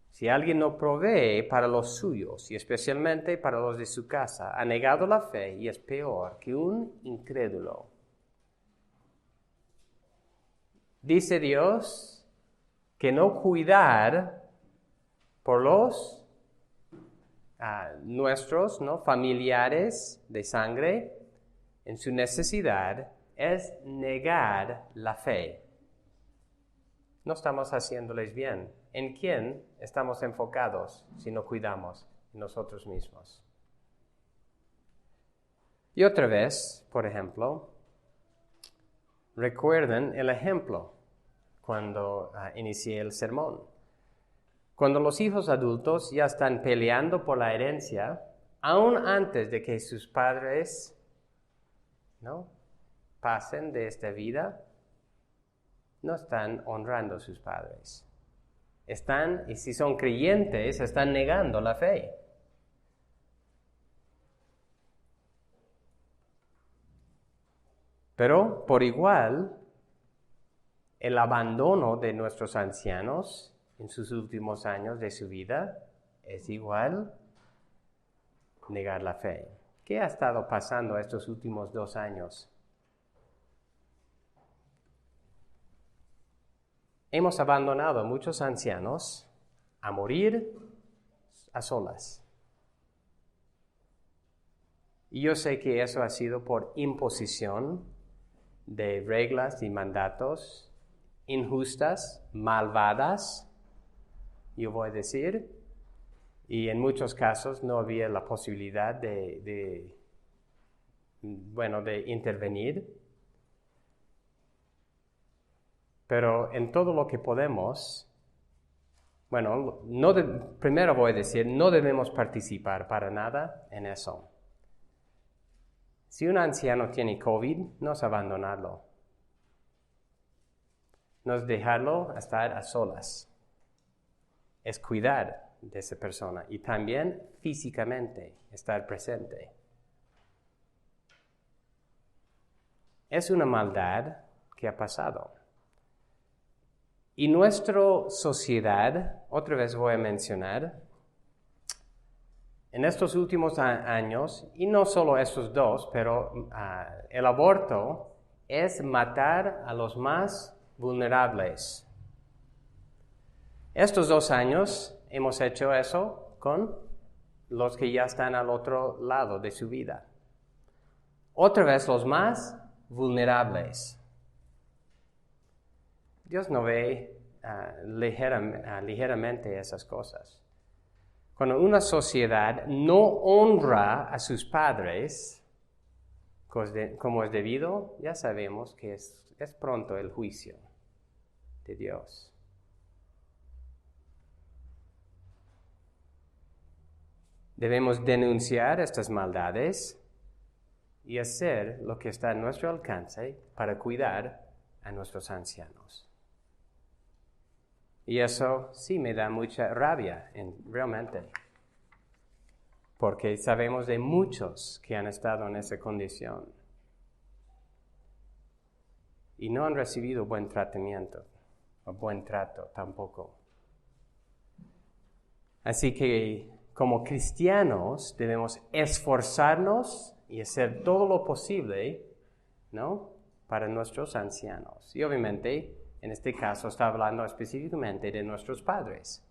Si alguien no provee para los suyos, y especialmente para los de su casa, ha negado la fe y es peor que un incrédulo. Dice Dios que no cuidar por los nuestros, ¿no?, familiares de sangre en su necesidad es negar la fe. No estamos haciéndoles bien. ¿En quién estamos enfocados si no cuidamos de nosotros mismos? Y otra vez, por ejemplo, recuerden el ejemplo cuando inicié el sermón. Cuando los hijos adultos ya están peleando por la herencia, aún antes de que sus padres, ¿no?, pasen de esta vida, no están honrando a sus padres. Están, y si son creyentes, están negando la fe. Pero, por igual, el abandono de nuestros ancianos en sus últimos años de su vida es igual negar la fe. ¿Qué ha estado pasando estos últimos 2 años? Hemos abandonado a muchos ancianos a morir a solas. Y yo sé que eso ha sido por imposición de reglas y mandatos injustas, malvadas, yo voy a decir, y en muchos casos no había la posibilidad de intervenir. Pero en todo lo que podemos, primero voy a decir, no debemos participar para nada en eso. Si un anciano tiene COVID, no es abandonarlo. No es dejarlo estar a solas. Es cuidar de esa persona y también físicamente estar presente. Es una maldad que ha pasado. Y nuestra sociedad, otra vez voy a mencionar, en estos últimos años, y no solo estos 2, pero el aborto es matar a los más vulnerables. Estos 2 años hemos hecho eso con los que ya están al otro lado de su vida. Otra vez los más vulnerables. Dios no ve ligeramente esas cosas. Cuando una sociedad no honra a sus padres como es debido, ya sabemos que es pronto el juicio de Dios. Debemos denunciar estas maldades y hacer lo que está a nuestro alcance para cuidar a nuestros ancianos. Y eso sí me da mucha rabia, realmente, porque sabemos de muchos que han estado en esa condición y no han recibido buen tratamiento o buen trato tampoco. Así que como cristianos debemos esforzarnos y hacer todo lo posible, ¿no?, para nuestros ancianos. Y obviamente, en este caso está hablando específicamente de nuestros padres.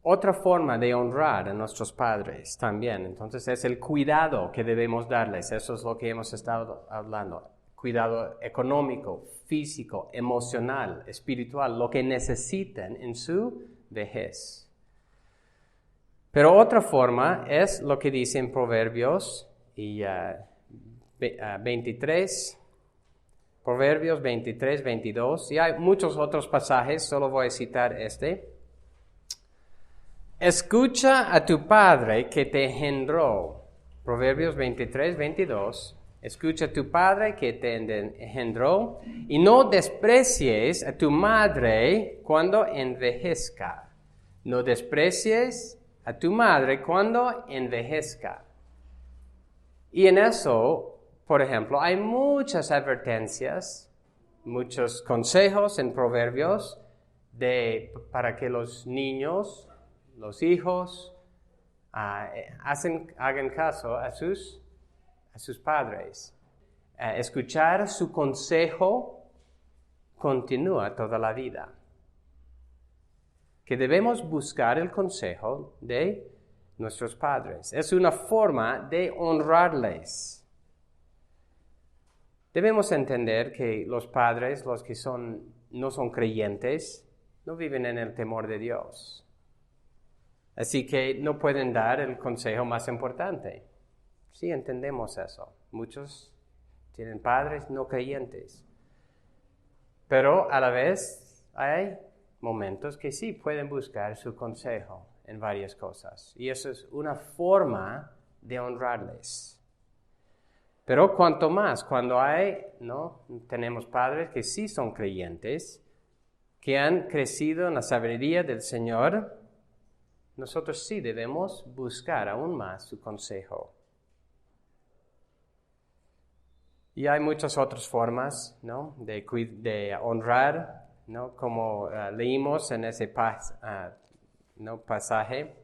Otra forma de honrar a nuestros padres también, entonces, es el cuidado que debemos darles. Eso es lo que hemos estado hablando. Cuidado económico, físico, emocional, espiritual, lo que necesiten en su vejez. Pero otra forma es lo que dice en Proverbios 23, Proverbios 23, 22, y hay muchos otros pasajes, solo voy a citar este. Escucha a tu padre que te engendró. Proverbios 23, 22. Escucha a tu padre que te engendró y no desprecies a tu madre cuando envejezca. No desprecies a tu madre cuando envejezca. Y en eso, por ejemplo, hay muchas advertencias, muchos consejos en Proverbios para que los niños, los hijos, hagan caso a sus padres. Escuchar su consejo continúa toda la vida. Que debemos buscar el consejo de nuestros padres. Es una forma de honrarles. Debemos entender que los padres, los que no son creyentes, no viven en el temor de Dios. Así que no pueden dar el consejo más importante. Sí, entendemos eso. Muchos tienen padres no creyentes. Pero a la vez hay momentos que sí pueden buscar su consejo en varias cosas. Y eso es una forma de honrarles. Pero cuanto más, cuando tenemos padres que sí son creyentes, que han crecido en la sabiduría del Señor, nosotros sí debemos buscar aún más su consejo. Y hay muchas otras formas, ¿no?, de honrar, ¿no?, como leímos en ese pasaje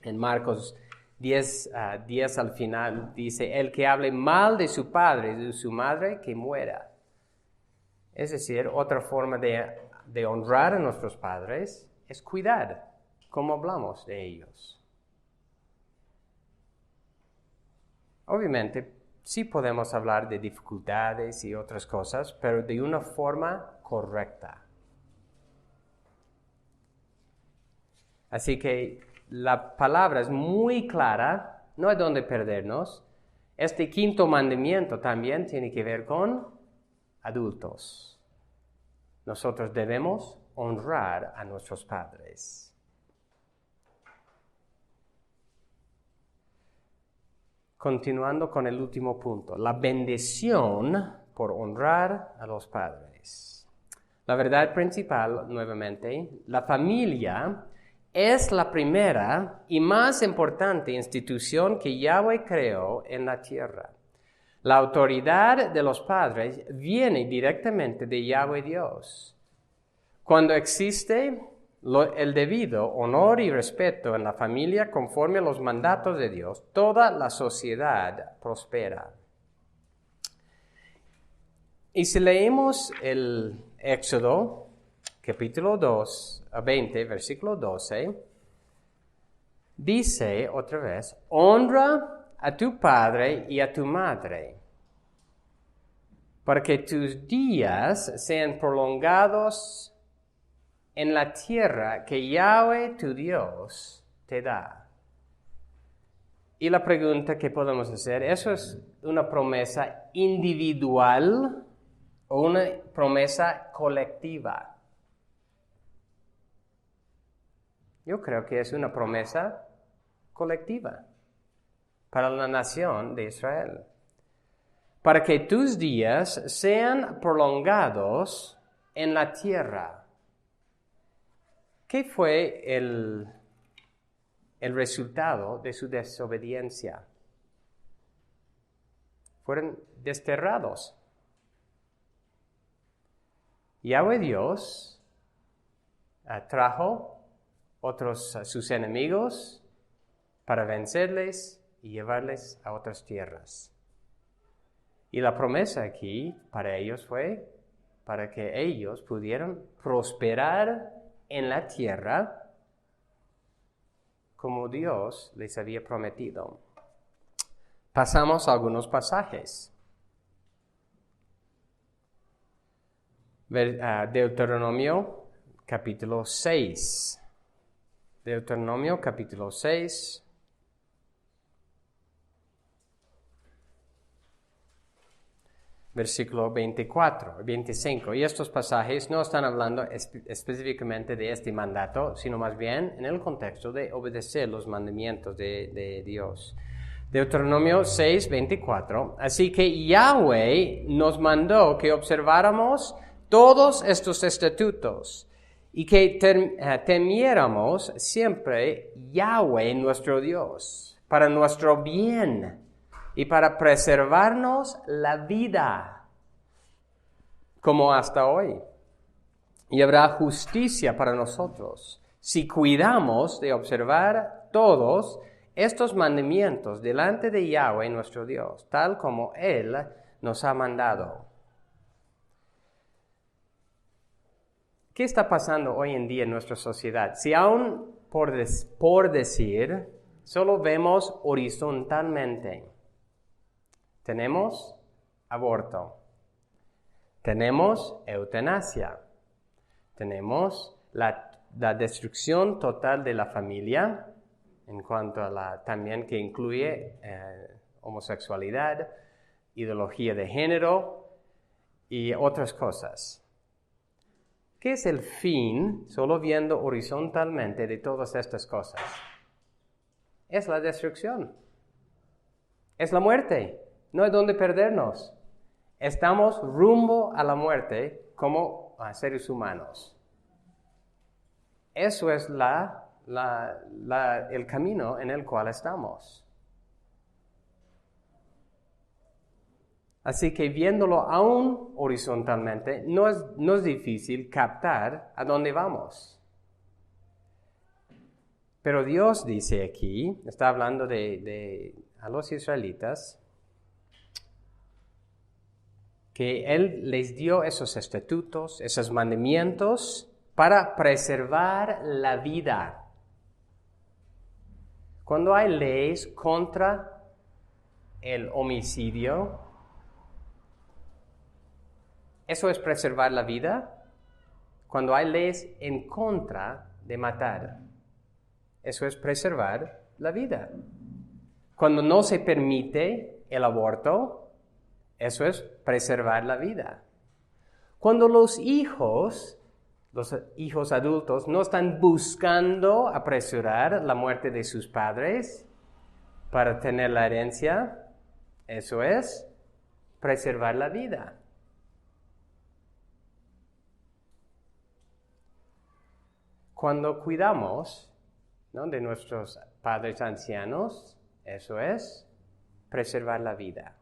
en Marcos 10 al final, dice: el que hable mal de su padre y de su madre, que muera. Es decir, otra forma de honrar a nuestros padres es cuidar cómo hablamos de ellos. Obviamente, sí podemos hablar de dificultades y otras cosas, pero de una forma correcta. Así que la palabra es muy clara, no hay donde perdernos. Este quinto mandamiento también tiene que ver con adultos. Nosotros debemos honrar a nuestros padres. Continuando con el último punto, la bendición por honrar a los padres. La verdad principal, nuevamente, la familia es la primera y más importante institución que Yahweh creó en la tierra. La autoridad de los padres viene directamente de Yahweh Dios. Cuando existe el debido honor y respeto en la familia conforme a los mandatos de Dios, toda la sociedad prospera. Y si leemos el Éxodo, capítulo 20, versículo 12, dice otra vez: honra a tu padre y a tu madre, para que tus días sean prolongados en la tierra que Yahweh tu Dios te da. Y la pregunta que podemos hacer, ¿eso es una promesa individual o una promesa colectiva? Yo creo que es una promesa colectiva para la nación de Israel. Para que tus días sean prolongados en la tierra. ¿Qué fue el resultado de su desobediencia? Fueron desterrados. Yahweh Dios trajo sus enemigos para vencerles y llevarles a otras tierras. Y la promesa aquí para ellos fue para que ellos pudieran prosperar en la tierra como Dios les había prometido. Pasamos a algunos pasajes. Deuteronomio capítulo 6. Deuteronomio capítulo 6. Versículo 24, 25. Y estos pasajes no están hablando específicamente de este mandato, sino más bien en el contexto de obedecer los mandamientos de Dios. Deuteronomio 6:24. Así que Yahweh nos mandó que observáramos todos estos estatutos y que temiéramos siempre Yahweh nuestro Dios, para nuestro bien y para preservarnos la vida, como hasta hoy. Y habrá justicia para nosotros si cuidamos de observar todos estos mandamientos delante de Yahweh nuestro Dios, tal como Él nos ha mandado. ¿Qué está pasando hoy en día en nuestra sociedad? Si aún por decir, solo vemos horizontalmente, tenemos aborto, tenemos eutanasia, tenemos la destrucción total de la familia, en cuanto a también que incluye homosexualidad, ideología de género y otras cosas. ¿Qué es el fin, solo viendo horizontalmente, de todas estas cosas? Es la destrucción. Es la muerte. No hay dónde perdernos. Estamos rumbo a la muerte como seres humanos. Eso es el camino en el cual estamos. Así que viéndolo aún horizontalmente, no es difícil captar a dónde vamos. Pero Dios dice aquí, está hablando a los israelitas, que Él les dio esos estatutos, esos mandamientos, para preservar la vida. Cuando hay leyes contra el homicidio, ¿eso es preservar la vida? Cuando hay leyes en contra de matar, eso es preservar la vida. Cuando no se permite el aborto, eso es preservar la vida. Cuando los hijos adultos no están buscando apresurar la muerte de sus padres para tener la herencia, eso es preservar la vida. Cuando cuidamos, ¿no?, de nuestros padres ancianos, eso es preservar la vida.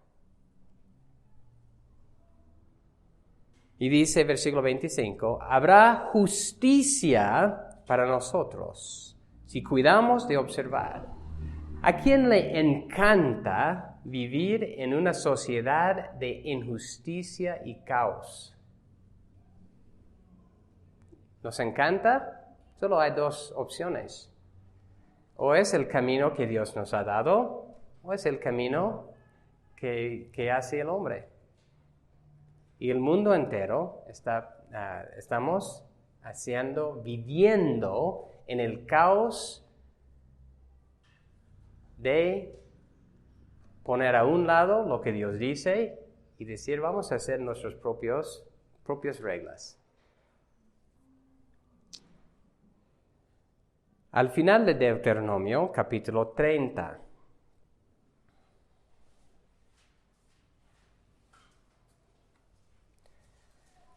Y dice versículo 25, habrá justicia para nosotros si cuidamos de observar. ¿A quién le encanta vivir en una sociedad de injusticia y caos? ¿Nos encanta? Solo hay dos opciones. O es el camino que Dios nos ha dado, o es el camino que hace el hombre. Y el mundo entero estamos viviendo en el caos de poner a un lado lo que Dios dice y decir, vamos a hacer nuestras propias reglas. Al final de Deuteronomio, capítulo 30.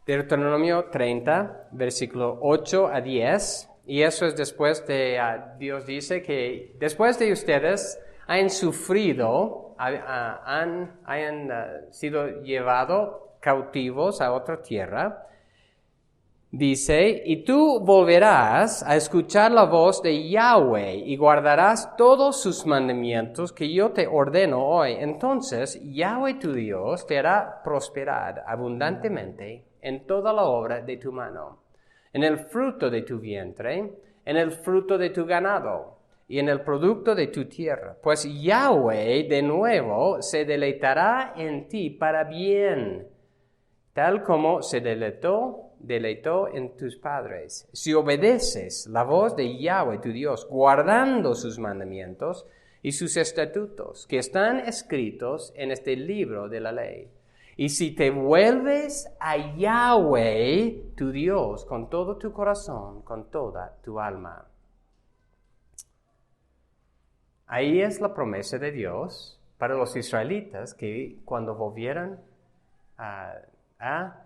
Deuteronomio 30, versículo 8 a 10. Y eso es después de, Dios dice que después de ustedes hayan sufrido, hayan sido llevados cautivos a otra tierra, dice, y tú volverás a escuchar la voz de Yahweh y guardarás todos sus mandamientos que yo te ordeno hoy. Entonces Yahweh tu Dios te hará prosperar abundantemente en toda la obra de tu mano, en el fruto de tu vientre, en el fruto de tu ganado y en el producto de tu tierra. Pues Yahweh de nuevo se deleitará en ti para bien, tal como se deleitó en tus padres. Si obedeces la voz de Yahweh tu Dios, guardando sus mandamientos y sus estatutos que están escritos en este libro de la ley. Y si te vuelves a Yahweh tu Dios con todo tu corazón, con toda tu alma. Ahí es la promesa de Dios para los israelitas que cuando volvieran a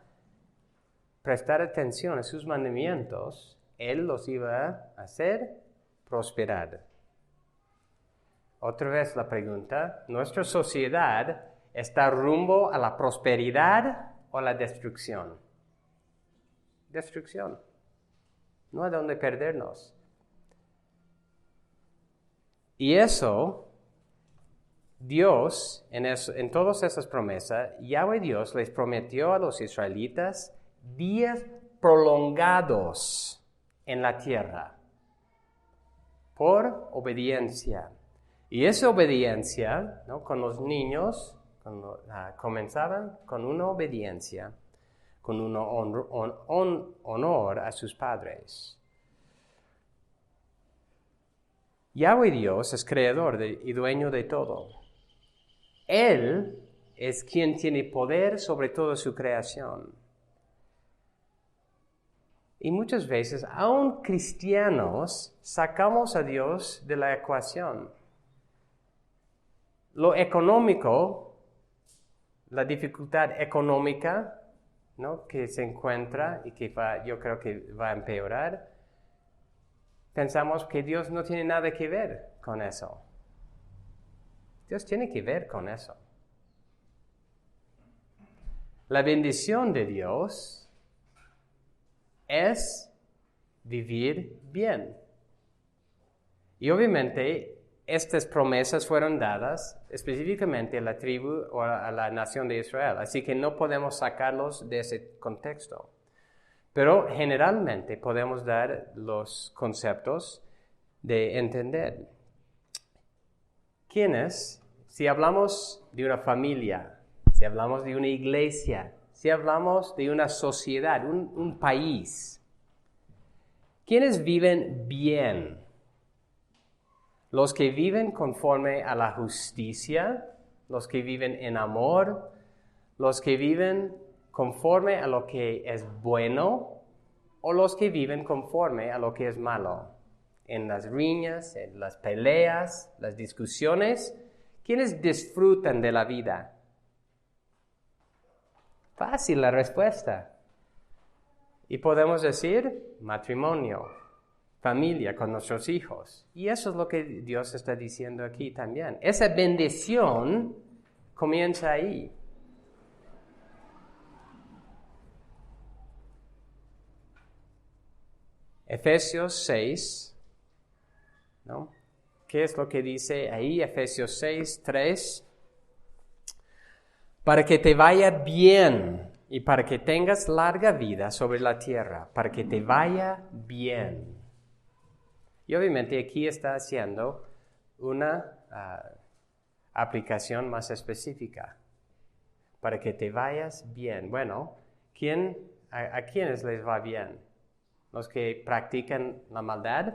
prestar atención a sus mandamientos, Él los iba a hacer prosperar. Otra vez la pregunta, ¿nuestra sociedad está rumbo a la prosperidad o a la destrucción? Destrucción. No hay dónde perdernos. Y eso, Dios, en todas esas promesas, Yahweh Dios les prometió a los israelitas días prolongados en la tierra por obediencia. Y esa obediencia, ¿no? Con los niños, comenzaban con una obediencia, con un honor a sus padres. Yahweh Dios es creador y dueño de todo. Él es quien tiene poder sobre toda su creación. Y muchas veces, aun cristianos, sacamos a Dios de la ecuación. Lo económico, la dificultad económica, ¿no? Que se encuentra y que yo creo que va a empeorar, pensamos que Dios no tiene nada que ver con eso. Dios tiene que ver con eso. La bendición de Dios es vivir bien. Y obviamente estas promesas fueron dadas específicamente a la tribu o a la nación de Israel, así que no podemos sacarlos de ese contexto. Pero generalmente podemos dar los conceptos de entender. ¿Quiénes? Si hablamos de una familia, si hablamos de una iglesia, si hablamos de una sociedad, un país, ¿quiénes viven bien? Los que viven conforme a la justicia, los que viven en amor, los que viven conforme a lo que es bueno, o los que viven conforme a lo que es malo. En las riñas, en las peleas, las discusiones, ¿quiénes disfrutan de la vida? Fácil la respuesta. Y podemos decir matrimonio, familia con nuestros hijos. Y eso es lo que Dios está diciendo aquí también. Esa bendición comienza ahí. Efesios 6, ¿no? ¿Qué es lo que dice ahí? Efesios 6, 3. Para que te vaya bien y para que tengas larga vida sobre la tierra, para que te vaya bien. Y obviamente aquí está haciendo una aplicación más específica. Para que te vayas bien. Bueno, ¿a quiénes les va bien? ¿Los que practican la maldad?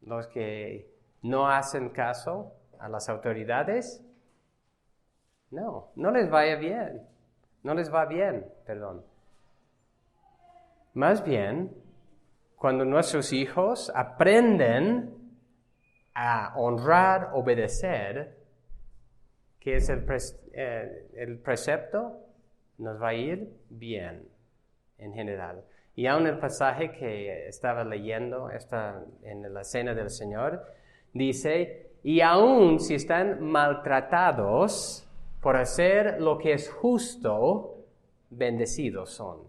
¿Los que no hacen caso a las autoridades? No les vaya bien. No les va bien, perdón. Más bien, cuando nuestros hijos aprenden a honrar, obedecer, ¿qué es el precepto? Nos va a ir bien, en general. Y aún el pasaje que estaba leyendo en la Cena del Señor, dice, y aún si están maltratados por hacer lo que es justo, bendecidos son.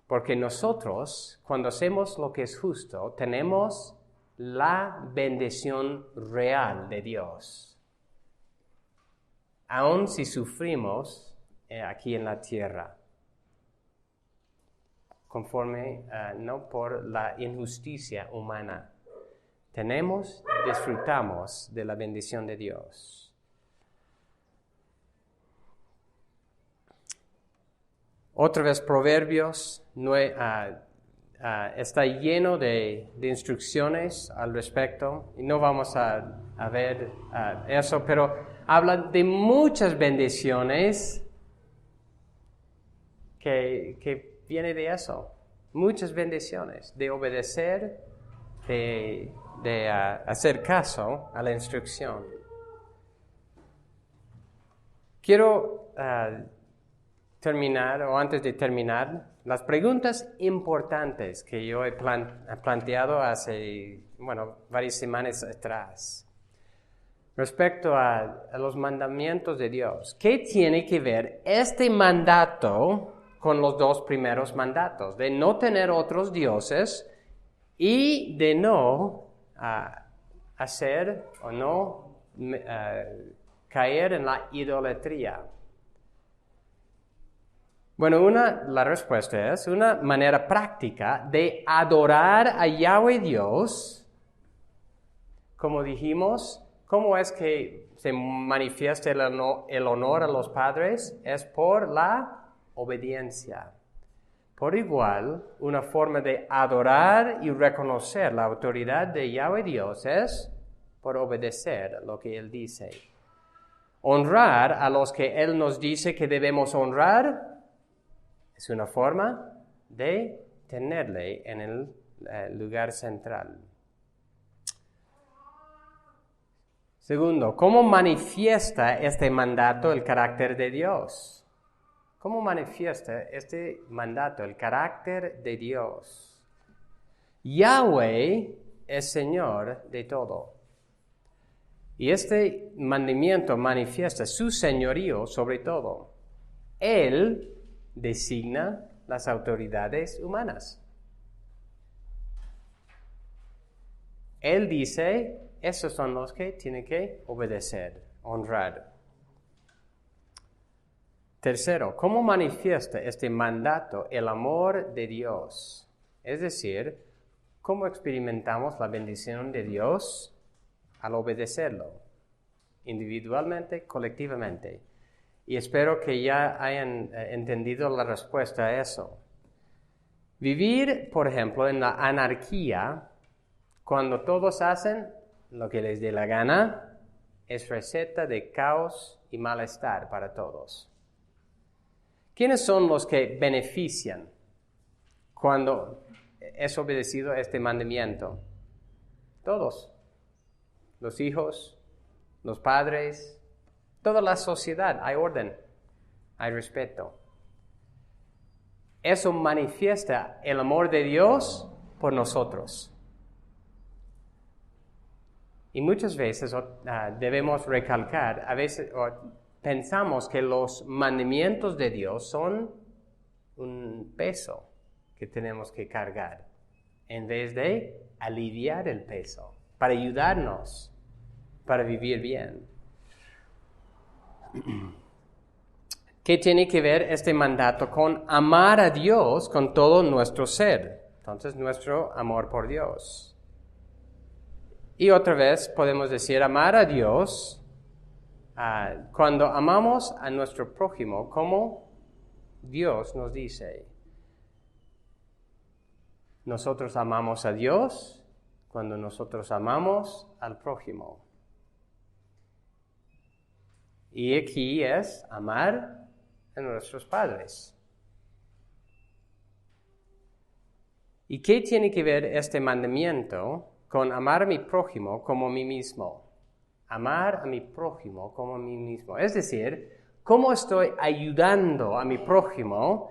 Porque nosotros, cuando hacemos lo que es justo, tenemos la bendición real de Dios. Aun si sufrimos aquí en la tierra, conforme, no por la injusticia humana. Disfrutamos de la bendición de Dios. Otra vez Proverbios está lleno de instrucciones al respecto, y no vamos a ver eso, pero habla de muchas bendiciones que viene de eso. Muchas bendiciones, de obedecer, de de hacer caso a la instrucción. Quiero terminar, o antes de terminar, las preguntas importantes que yo he planteado hace, varias semanas atrás. Respecto a los mandamientos de Dios. ¿Qué tiene que ver este mandato con los dos primeros mandatos? De no tener otros dioses y de no hacer o no caer en la idolatría. Bueno, la respuesta es una manera práctica de adorar a Yahweh Dios, como dijimos. ¿Cómo es que se manifiesta el honor a los padres? Es por la obediencia. Por igual, una forma de adorar y reconocer la autoridad de Yahweh Dios es por obedecer lo que Él dice. Honrar a los que Él nos dice que debemos honrar es una forma de tenerle en el lugar central. Segundo, ¿cómo manifiesta este mandato el carácter de Dios? ¿Cómo manifiesta este mandato el carácter de Dios? Yahweh es Señor de todo. Y este mandamiento manifiesta su señorío sobre todo. Él designa las autoridades humanas. Él dice, esos son los que tienen que obedecer, honrar. Tercero, ¿cómo manifiesta este mandato el amor de Dios? Es decir, ¿cómo experimentamos la bendición de Dios al obedecerlo? Individualmente, colectivamente. Y espero que ya hayan entendido la respuesta a eso. Vivir, por ejemplo, en la anarquía, cuando todos hacen lo que les dé la gana, es receta de caos y malestar para todos. ¿Quiénes son los que benefician cuando es obedecido este mandamiento? Todos. Los hijos, los padres, toda la sociedad. Hay orden, hay respeto. Eso manifiesta el amor de Dios por nosotros. Y muchas veces debemos recalcar, a veces pensamos que los mandamientos de Dios son un peso que tenemos que cargar, en vez de aliviar el peso, para ayudarnos, para vivir bien. ¿Qué tiene que ver este mandato con amar a Dios con todo nuestro ser? Entonces, nuestro amor por Dios. Y otra vez podemos decir amar a Dios cuando amamos a nuestro prójimo como Dios nos dice. Nosotros amamos a Dios cuando nosotros amamos al prójimo. Y aquí es amar a nuestros padres. ¿Y qué tiene que ver este mandamiento con amar a mi prójimo como a mí mismo? Amar a mi prójimo como a mí mismo. Es decir, ¿cómo estoy ayudando a mi prójimo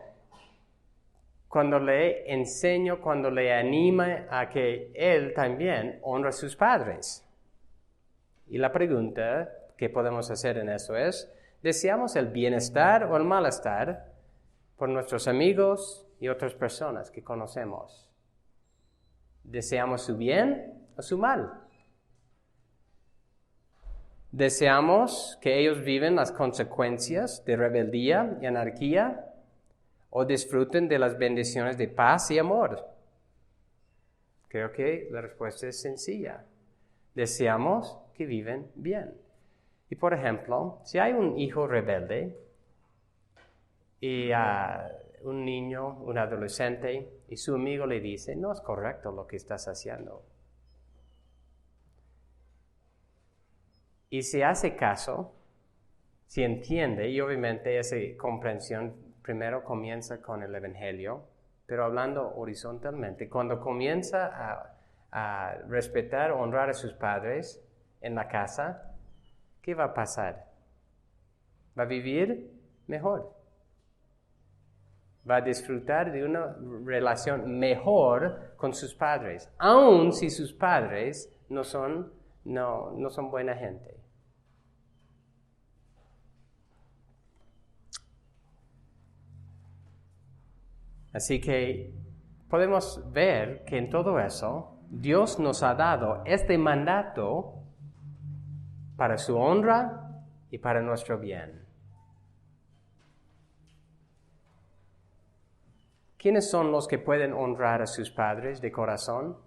cuando le enseño, cuando le animo a que él también honre a sus padres? Y la pregunta que podemos hacer en eso es, ¿deseamos el bienestar o el malestar por nuestros amigos y otras personas que conocemos? ¿Deseamos su bien o su mal? ¿Deseamos que ellos viven las consecuencias de rebeldía y anarquía o disfruten de las bendiciones de paz y amor? Creo que la respuesta es sencilla. Deseamos que viven bien. Y por ejemplo, si hay un hijo rebelde y un niño, un adolescente, y su amigo le dice, no es correcto lo que estás haciendo. Y si hace caso, si entiende, y obviamente esa comprensión primero comienza con el Evangelio, pero hablando horizontalmente, cuando comienza a respetar, honrar a sus padres en la casa, ¿qué va a pasar? Va a vivir mejor. Va a disfrutar de una relación mejor con sus padres, aun si sus padres no son buena gente. Así que podemos ver que en todo eso, Dios nos ha dado este mandato para su honra y para nuestro bien. ¿Quiénes son los que pueden honrar a sus padres de corazón?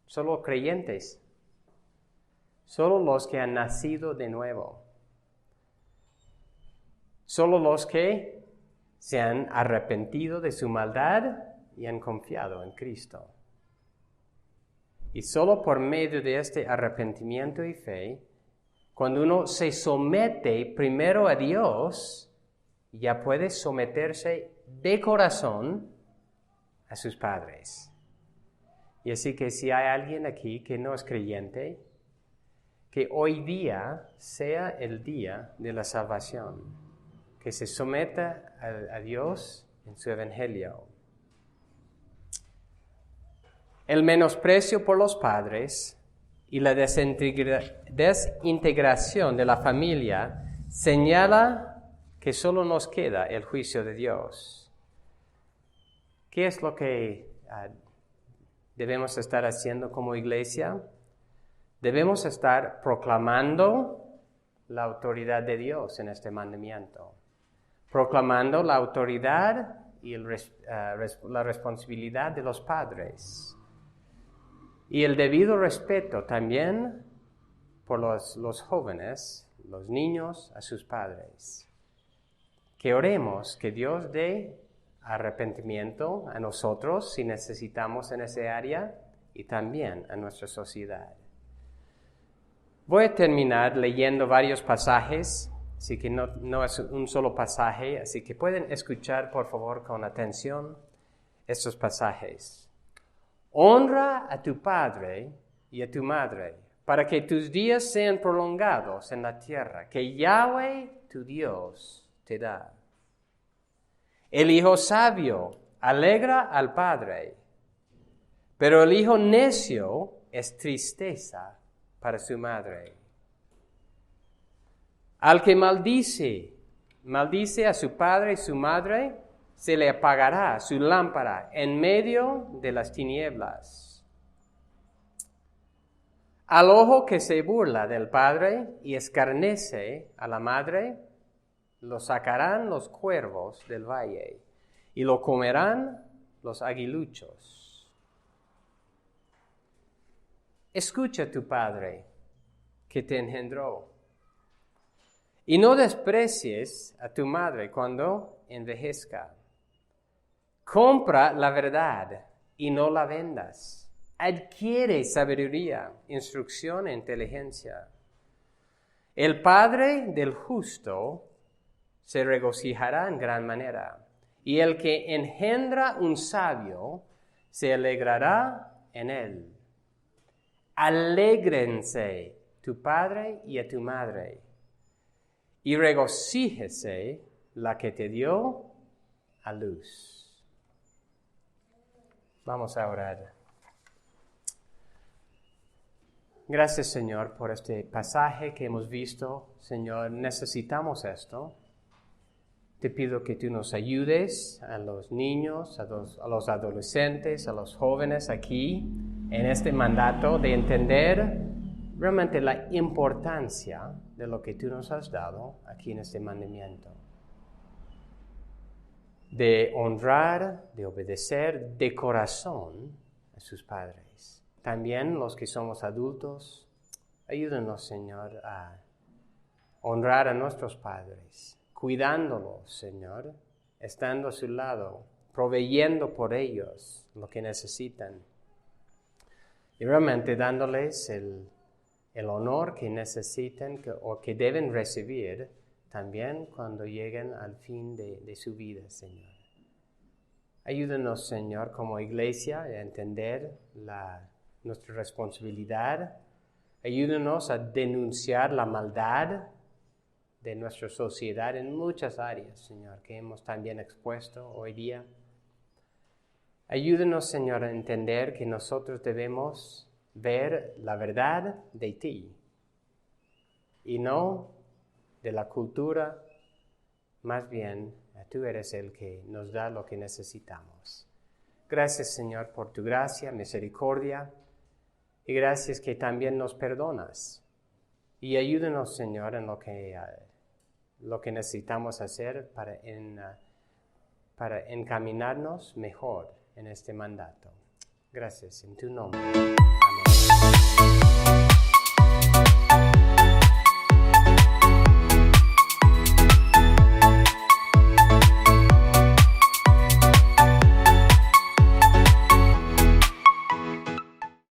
Solo creyentes. Solo los que han nacido de nuevo. Solo los que se han arrepentido de su maldad y han confiado en Cristo. Y solo por medio de este arrepentimiento y fe, cuando uno se somete primero a Dios, ya puede someterse de corazón a sus padres. Y así que si hay alguien aquí que no es creyente, que hoy día sea el día de la salvación, que se someta a Dios en su evangelio. El menosprecio por los padres y la desintegración de la familia señala que solo nos queda el juicio de Dios. ¿Qué es lo que debemos estar haciendo como iglesia? Debemos estar proclamando la autoridad de Dios en este mandamiento. Proclamando la autoridad y la responsabilidad de los padres. Y el debido respeto también por los jóvenes, los niños, a sus padres. Que oremos que Dios dé arrepentimiento a nosotros si necesitamos en esa área y también a nuestra sociedad. Voy a terminar leyendo varios pasajes, así que no es un solo pasaje, así que pueden escuchar por favor con atención estos pasajes. Honra a tu padre y a tu madre, para que tus días sean prolongados en la tierra, que Yahweh tu Dios te da. El hijo sabio alegra al padre, pero el hijo necio es tristeza para su madre. Al que maldice a su padre y su madre, se le apagará su lámpara en medio de las tinieblas. Al ojo que se burla del padre y escarnece a la madre, lo sacarán los cuervos del valle y lo comerán los aguiluchos. Escucha a tu padre que te engendró y no desprecies a tu madre cuando envejezca. Compra la verdad y no la vendas. Adquiere sabiduría, instrucción e inteligencia. El padre del justo se regocijará en gran manera, y el que engendra un sabio se alegrará en él. Alégrense tu padre y a tu madre, y regocíjese la que te dio a luz. Vamos a orar. Gracias, Señor, por este pasaje que hemos visto. Señor, necesitamos esto. Te pido que tú nos ayudes a los niños, a los adolescentes, a los jóvenes aquí, en este mandato de entender realmente la importancia de lo que tú nos has dado aquí en este mandamiento. De honrar, de obedecer de corazón a sus padres. También los que somos adultos, ayúdanos, Señor, a honrar a nuestros padres, cuidándolos, Señor, estando a su lado, proveyendo por ellos lo que necesitan. Y realmente dándoles el honor que necesitan o que deben recibir también cuando lleguen al fin de su vida, Señor. Ayúdanos, Señor, como iglesia a entender nuestra responsabilidad. Ayúdanos a denunciar la maldad de nuestra sociedad en muchas áreas, Señor, que hemos también expuesto hoy día. Ayúdanos, Señor, a entender que nosotros debemos ver la verdad de ti y no de la cultura, más bien tú eres el que nos da lo que necesitamos. Gracias, Señor, por tu gracia, misericordia, y gracias que también nos perdonas. Y ayúdanos, Señor, en lo que necesitamos hacer para encaminarnos mejor en este mandato. Gracias, en tu nombre. Amén.